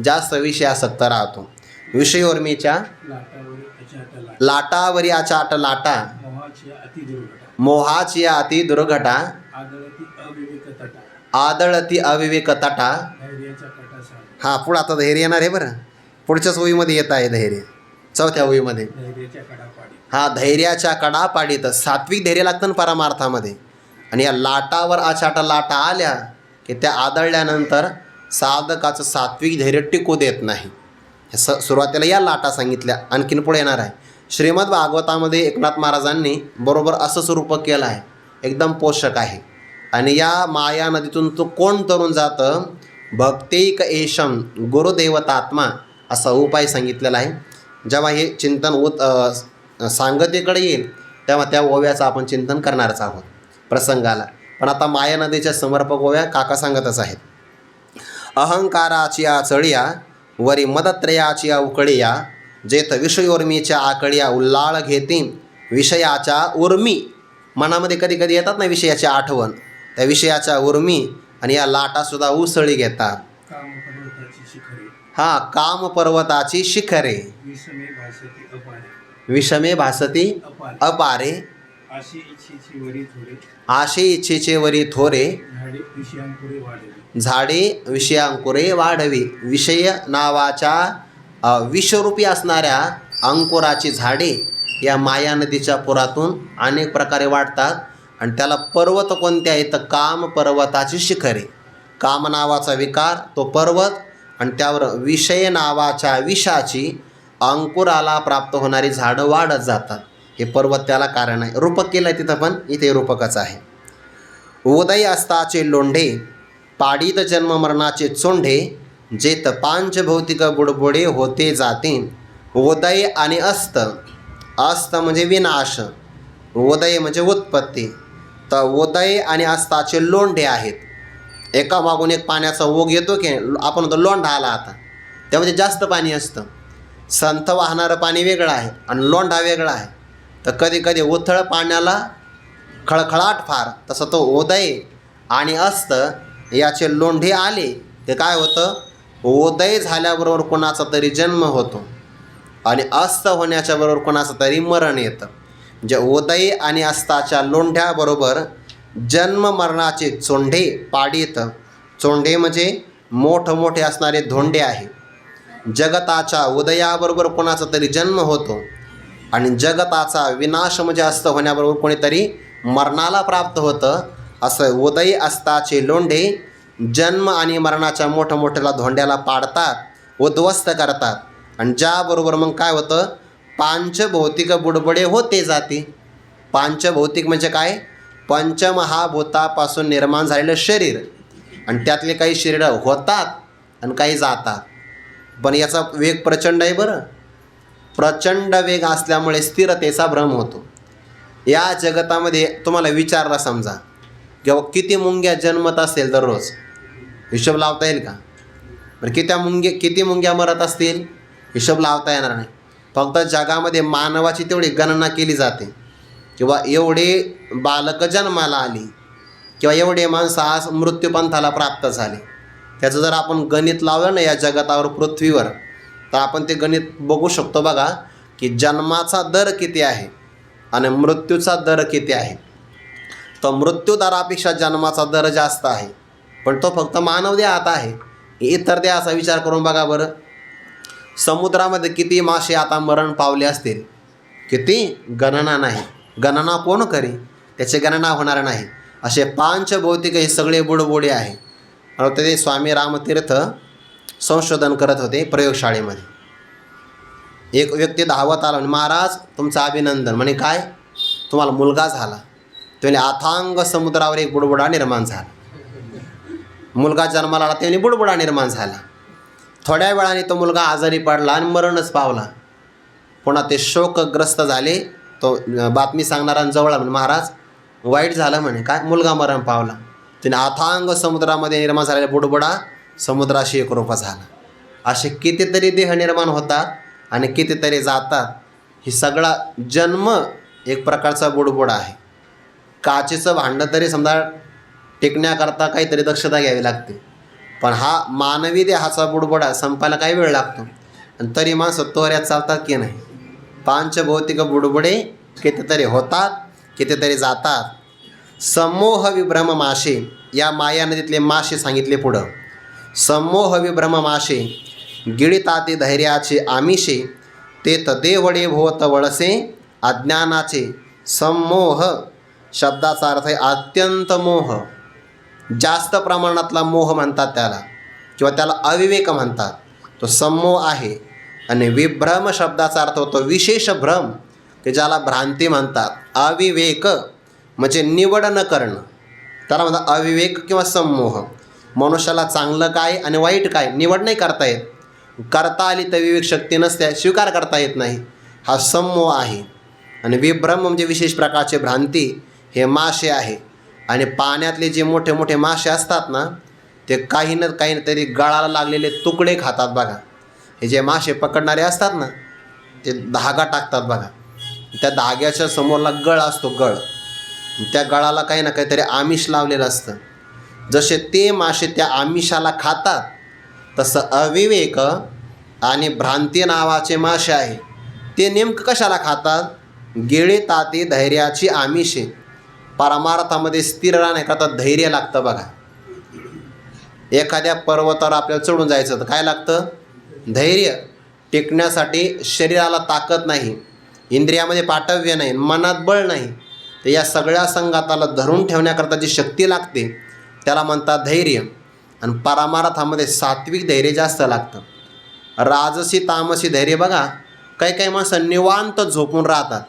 जास्त विषयासक्त राहतो. विषय ओर्मीच्या लाटावरी अचाट लाटा, मोहाची अति दुर्घटा, आदळती अविवेक तटा. हां, पुढं आता धैर्य येणार आहे बरं. पुढच्याच ओळीमध्ये येत आहे धैर्य, 4थ्या ओळीमध्ये. हा, धैर्याच्या कडा पाडीत. सात्विक धैर्य लागतं ना परमार्थामध्ये. आणि या लाटावर आछाटा लाटा आल्या की त्या आदळल्यानंतर साधकाचं सात्विक धैर्य टिकू देत नाही. सुरुवातीला या लाटा सांगितल्या, आणखीन पुढे येणार आहे. श्रीमद भागवतामध्ये एकनाथ महाराजांनी बरोबर असंच रूपक केलं आहे, एकदम पोषक आहे. आणि या माया नदीतून तो कोण तरुण जातं, भक्तिक एशम गुरुदेवतात्मा असा उपाय सांगितलेला आहे. जेव्हा हे चिंतन सांगतेकडे येईल तेव्हा त्या ओव्याचं आपण चिंतन करणारच आहोत प्रसंगाला. पण आता माया नदीच्या समर्पक ओव्या काका सांगतच आहेत. अहंकाराची या चळिया वरी मदत्रयाची या उकळिया, जेथ विषयोर्मीच्या आकळिया उल्लाळ घेती. विषयाच्या उर्मी, मनामध्ये कधी कधी येतात ना विषयाची आठवण, त्या विषयाच्या उर्मी आणि या लाटासुद्धा उसळी घेतात. हां, काम पर्वताची शिखरे, विषमे भासती अपारे. आशे इच्छेचे वरी थोरे, झाडे विषयांकुरे वाढवी. विषय नावाच्या विषरूपी असणाऱ्या अंकुराची झाडे या माया नदीच्या पुरातून अनेक प्रकारे वाढतात. आणि त्याला पर्वत कोणते आहेत, काम पर्वताची शिखरे. काम नावाचा विकार तो पर्वत, आणि त्यावर विषय नावाच्या विषाची अंकुराला प्राप्त होणारी झाडं वाढत जातात. हे पर्वत त्याला कारण आहे. रूपक केलं आहे तिथं, पण इथे रूपकच आहे. उदय अस्ताचे लोंढे, पाडीत जन्म मरणाचे चोंढे, जेत पांच भौतिक बुडबुडे होते जाते. उदय आणि अस्त, अस्त म्हणजे विनाश, उदय म्हणजे उत्पत्ती. तर उदय आणि अस्ताचे लोंढे आहेत. एका मागून एक पाण्याचा ओघ येतो की आपण तो लोंढा आला आता, त्यामध्ये जास्त पाणी असतं. संथ वाहणारं पाणी वेगळं आहे आणि लोंढा वेगळा आहे. तर कधी कधी उथळ पाण्याला खळखळाट फार, तसं तो उदय आणि अस्त याचे लोंढे आले ते काय होतं, उदय झाल्याबरोबर कोणाचा तरी जन्म होतो आणि अस्त होण्याच्या बरोबर कोणाचं तरी मरण येतं. म्हणजे उदय आणि अस्ताच्या लोंढ्याबरोबर जन्म मरणाचे चोंढे पाडीत. चोंढे म्हणजे मोठमोठे असणारे धोंडे आहे. जगताच्या उदयाबरोबर कोणाचा तरी जन्म होतो आणि जगताचा विनाश म्हणजे अस्त होण्याबरोबर कोणीतरी मरणाला प्राप्त होतं. असं उदय अस्ताचे लोंढे जन्म आणि मरणाच्या मोठ्या मोठ्याला धोंड्याला पाडतात, उद्ध्वस्त करतात. आणि ज्याबरोबर मग काय होतं, पांचभौतिक बुडबुडे होते जाते. पांचभौतिक म्हणजे काय, पंचमहाभूतापासून निर्माण झालेलं शरीर, आणि त्यातले काही शरीर होतात आणि काही जातात. पण याचा वेग प्रचंड आहे बरं. प्रचंड वेग असल्यामुळे स्थिरतेचा भ्रम होतो. या जगतामध्ये तुम्हाला विचारला समजा किंवा किती मुंग्या जन्मत असेल दररोज, हिशोब लावता येईल का? बरं किती मुंग्या मरत असतील, हिशोब लावता येणार नाही. फक्त जगामध्ये मानवाची तेवढी गणना केली जाते किंवा एवढे बालकं जन्माला आली किंवा एवढे माणसं आज मृत्यूपंथाला प्राप्त झाले. त्याचं जर आपण गणित लावलं ना या जगतावर, पृथ्वीवर, तर आपण ते गणित बघू शकतो बघा की जन्माचा दर किती आहे आणि मृत्यूचा दर किती आहे. तर मृत्यूदरापेक्षा जन्माचा दर जास्त आहे, पण तो फक्त मानव देहात आहे. इतर देहाचा विचार करून बघा बरं, समुद्रामध्ये किती मासे आता मरण पावले असतील, किती गणना नाही. गणना कोण करी, त्याची गणना होणार नाही. असे पांचभौतिक हे सगळे बुडबुडे आहे. आणि ते स्वामी रामतीर्थ संशोधन करत होते प्रयोगशाळेमध्ये. एक व्यक्ती धावत आला आणि महाराज तुमचं अभिनंदन. म्हणे काय, तुम्हाला मुलगा झाला. त्याने अथांग समुद्रावर एक बुडबुडा निर्माण झाला. मुलगा जन्माला आला त्याने बुडबुडा निर्माण झाला. थोड्या वेळाने तो मुलगा आजारी पडला आणि मरणच पावला. पुन्हा ते शोकग्रस्त झाले. तो बातमी सांगणारा जवळ म्हणे महाराज वाईट झालं. म्हणे काय, मुलगा मरण पावला. त्याने अथांग समुद्रामध्ये निर्माण झालेला बुडबुडा समुद्राशी एकरूप झाला. असे कितीतरी देह निर्माण होतात आणि कितीतरी जातात. ही सगळा जन्म एक प्रकारचा बुडबुडा आहे. काचेचं भांडं तरी समजा टिकण्याकरता काहीतरी दक्षता घ्यावी लागते, पण हा मानवी देहाचा बुडबुडा संपायला काही वेळ लागतो. आणि तरी माणसं तोऱ्यात चालतात की नाही. पांचभौतिक बुडबुडे कितीतरी होतात, कितीतरी जातात. समोह विभ्रम मासे, या माया नदीतले मासे सांगितले पुढं. समोह विभ्रम मासे गिळिताती धैर्याचे आमिषे, ते तदेवडे भोवत वळसे अज्ञानाचे. समोह शब्दाचा अर्थ आहे अत्यंत मोह. जास्त प्रमाणातला मोह म्हणतात त्याला, किंवा त्याला अविवेक म्हणतात. तो समोह आहे. आणि विभ्रम शब्दाचा अर्थ होतो विशेष भ्रम, की ज्याला भ्रांती म्हणतात. अविवेक म्हणजे निवड न करणं, त्याला म्हणतात अविवेक किंवा समोह. मनुष्याला चांगलं काय आणि वाईट काय निवड नाही करता येत. करता आली तर विवेक शक्ती नसते, स्वीकार करता येत नाही. हा समोह आहे. आणि विभ्रम म्हणजे विशेष प्रकारचे भ्रांती, हे मासे आहे. आणि पाण्यातले जे मोठे मोठे मासे असतात ना, ते काही ना काही तरी गळाला लागलेले तुकडे खातात बघा. हे जे मासे पकडणारे असतात ना, ते धागा टाकतात बघा. त्या धाग्याच्या समोरला गळ असतो, गळ. त्या गळाला काही ना काहीतरी आमिष लावलेलं असतं. जसे ते मासे त्या आमिषाला खातात, तसं अविवेक आणि भ्रांती नावाचे मासे आहे. ते नेमकं कशाला खातात, गिळिताती धैर्याची आमिषे. परमार्थामध्ये स्थिर राहण्याकरता धैर्य लागतं बघा. एखाद्या पर्वतावर आपल्याला चढून जायचं तर काय लागतं, धैर्य. टिकण्यासाठी शरीराला ताकद नाही, इंद्रियामध्ये पाटव्य नाही, मनात बळ नाही. तर या सगळ्या संघाताला धरून ठेवण्याकरता जी शक्ती लागते त्याला म्हणतात धैर्य. आणि परमार्थामध्ये सात्विक धैर्य जास्त लागतं. राजसी तामसी धैर्य बघा, काही काही माणसं निवांत झोपून राहतात.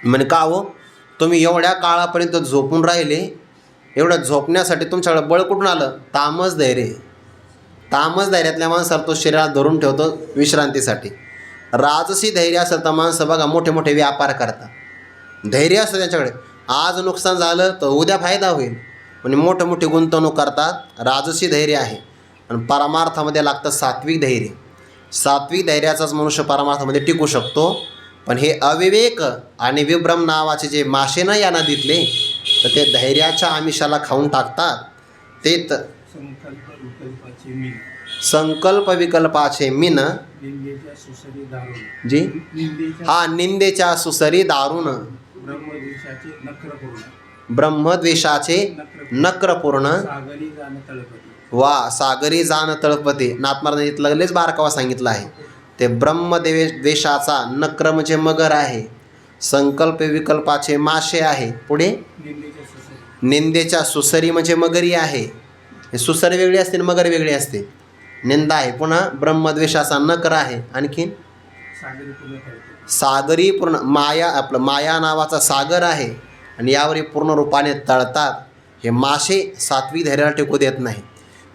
म्हणे का हो, तुम्ही एवढ्या काळापर्यंत झोपून राहिले, एवढं झोपण्यासाठी तुमच्याकडे बळ कुठून आलं, तामस धैर्य. तामस धैर्यातल्या माणसाला तो शरीरात धरून ठेवतो विश्रांतीसाठी. राजसी धैर्य असेल तर माणसं बघा मोठे मोठे व्यापार करतात. धैर्य असतं त्यांच्याकडे, आज नुकसान झालं तर उद्या फायदा होईल, म्हणजे मोठे मोठी गुंतवणूक करतात. राजसी धैर्य आहे. आणि परमार्थामध्ये लागतं सात्विक धैर्य. सात्विक धैर्याचाच मनुष्य परमार्थामध्ये टिकू शकतो. पण हे अविवेक आणि विभ्रम नावाचे जे मासे ना या नदीतले, तर ते धैर्याच्या आमिषाला खाऊन टाकतात. ते संकल्प विकल्पाचे मीन जी, हा निंदेच्या सुसरी दारुण, ब्रह्मद्वेषाचे नक्रपूर्ण, वा सागरी जाण तळपते. नाथमार्गाने इथं लगेच बारकावा सांगितला आहे. ते ब्रह्मद्वेषाचा नक्र म्हणजे मगर आहे. संकल्प विकल्पाचे मासे आहे. पुढे निंदेच्या सुसरी म्हणजे मगरी आहे. हे सुसर वेगळी असते आणि मगर वेगळी असते. निंदा आहे, पुन्हा ब्रह्मद्वेषाचा नकर आहे. आणखीन सागरी पूर्ण माया, आपलं माया नावाचा सागर आहे आणि यावर पूर्ण रूपाने तळतात. हे मासे सात्विक धैर्याला टिकू देत नाही.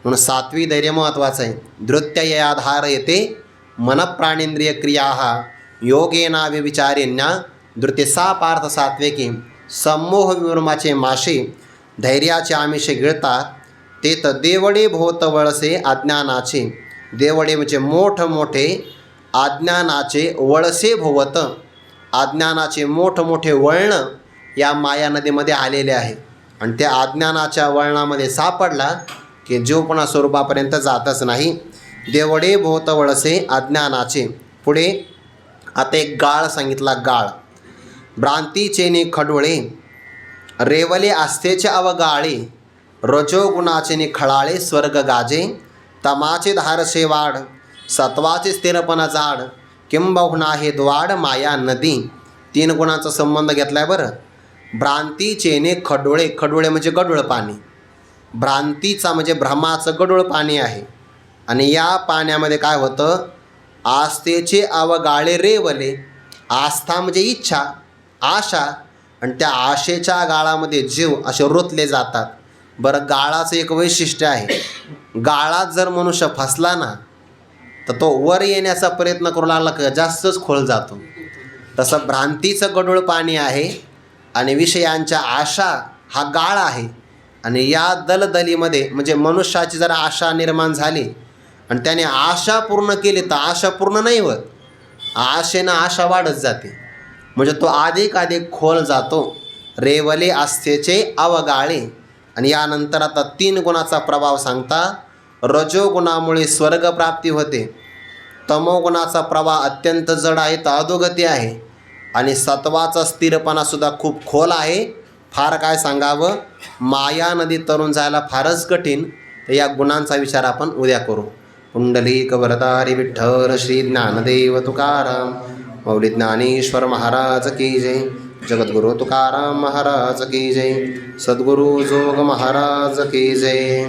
म्हणून सात्विक धैर्य महत्त्वाचं आहे. धृत्य आधार येते मनप्राणेंद्रिय क्रिया योगेना विचारेण्या धृतिसा पार्थ सात्विकी. समोह विवर्माचे मासे धैर्याचे आमिषे गिळतात. ते तर देवडे भोवत वळसे अज्ञानाचे. देवडे म्हणजे मोठमोठे अज्ञानाचे वळसे भोवत. अज्ञानाचे मोठमोठे वळणं या माया नदीमध्ये आलेले आहे आणि त्या अज्ञानाच्या वळणामध्ये सापडला की जीव पुन्हा स्वरूपापर्यंत जातच नाही. देवडे भोवत वळसे अज्ञानाचे. पुढे आता एक गाळ सांगितला. गाळ भ्रांतीचेने खडोळे रेवले आस्थेचे अवगाळे. रजोगुणाचे खळाळे स्वर्ग गाजे. तमाचे धारसे वाढ सत्वाचे स्थिरपण जाड. किंबहुना हे द्वाड माया नदी. 3 गुणांचा संबंध घेतला आहे बरं. भ्रांतीचेने खडोळे. खडोळे म्हणजे गडूळ पाणी. भ्रांतीचा म्हणजे भ्रमाचं गडूळ पाणी आहे आणि या पाण्यामध्ये काय होतं, आस्थेचे अवगाळे रेवले. आस्था म्हणजे इच्छा, आशा, आणि त्या आशेच्या गाळामध्ये जीव असे रुतले जातात. बरं, गाळाचं एक वैशिष्ट्य आहे. गाळात जर मनुष्य फसला ना तर तो वर येण्याचा प्रयत्न करू लागला की जास्तच खोल जातो. तसं भ्रांतीचं गडूळ पाणी आहे आणि विषयांच्या आशा हा गाळ आहे. आणि या दलदलीमध्ये म्हणजे मनुष्याची जर आशा निर्माण झाली आणि त्याने आशा पूर्ण केली तर आशा पूर्ण नाही होत. आशेनं आशा वाढत जाते म्हणजे तो अधिक खोल जातो. रेवले आस्थेचे अवगाळे. आणि यानंतर आता 3 गुणाचा प्रभाव सांगता. रजोगुणामुळे स्वर्गप्राप्ती होते. तमोगुणाचा प्रवाह अत्यंत जड आहे तर अधोगती आहे. आणि सत्वाचा स्थिरपणासुद्धा खूप खोल आहे. फार काय सांगावं, माया नदी तरुण जायला फारच कठीण. तर या गुणांचा विचार आपण उद्या करू. पुंडलिक वरदारी विठ्ठल श्री ज्ञानदेव तुकाराम मौली ज्ञानेश्वर महाराज की जय. जगद्गुरु तुकाराम महाराज की जय. सद्गुरु जोग महाराज की जय.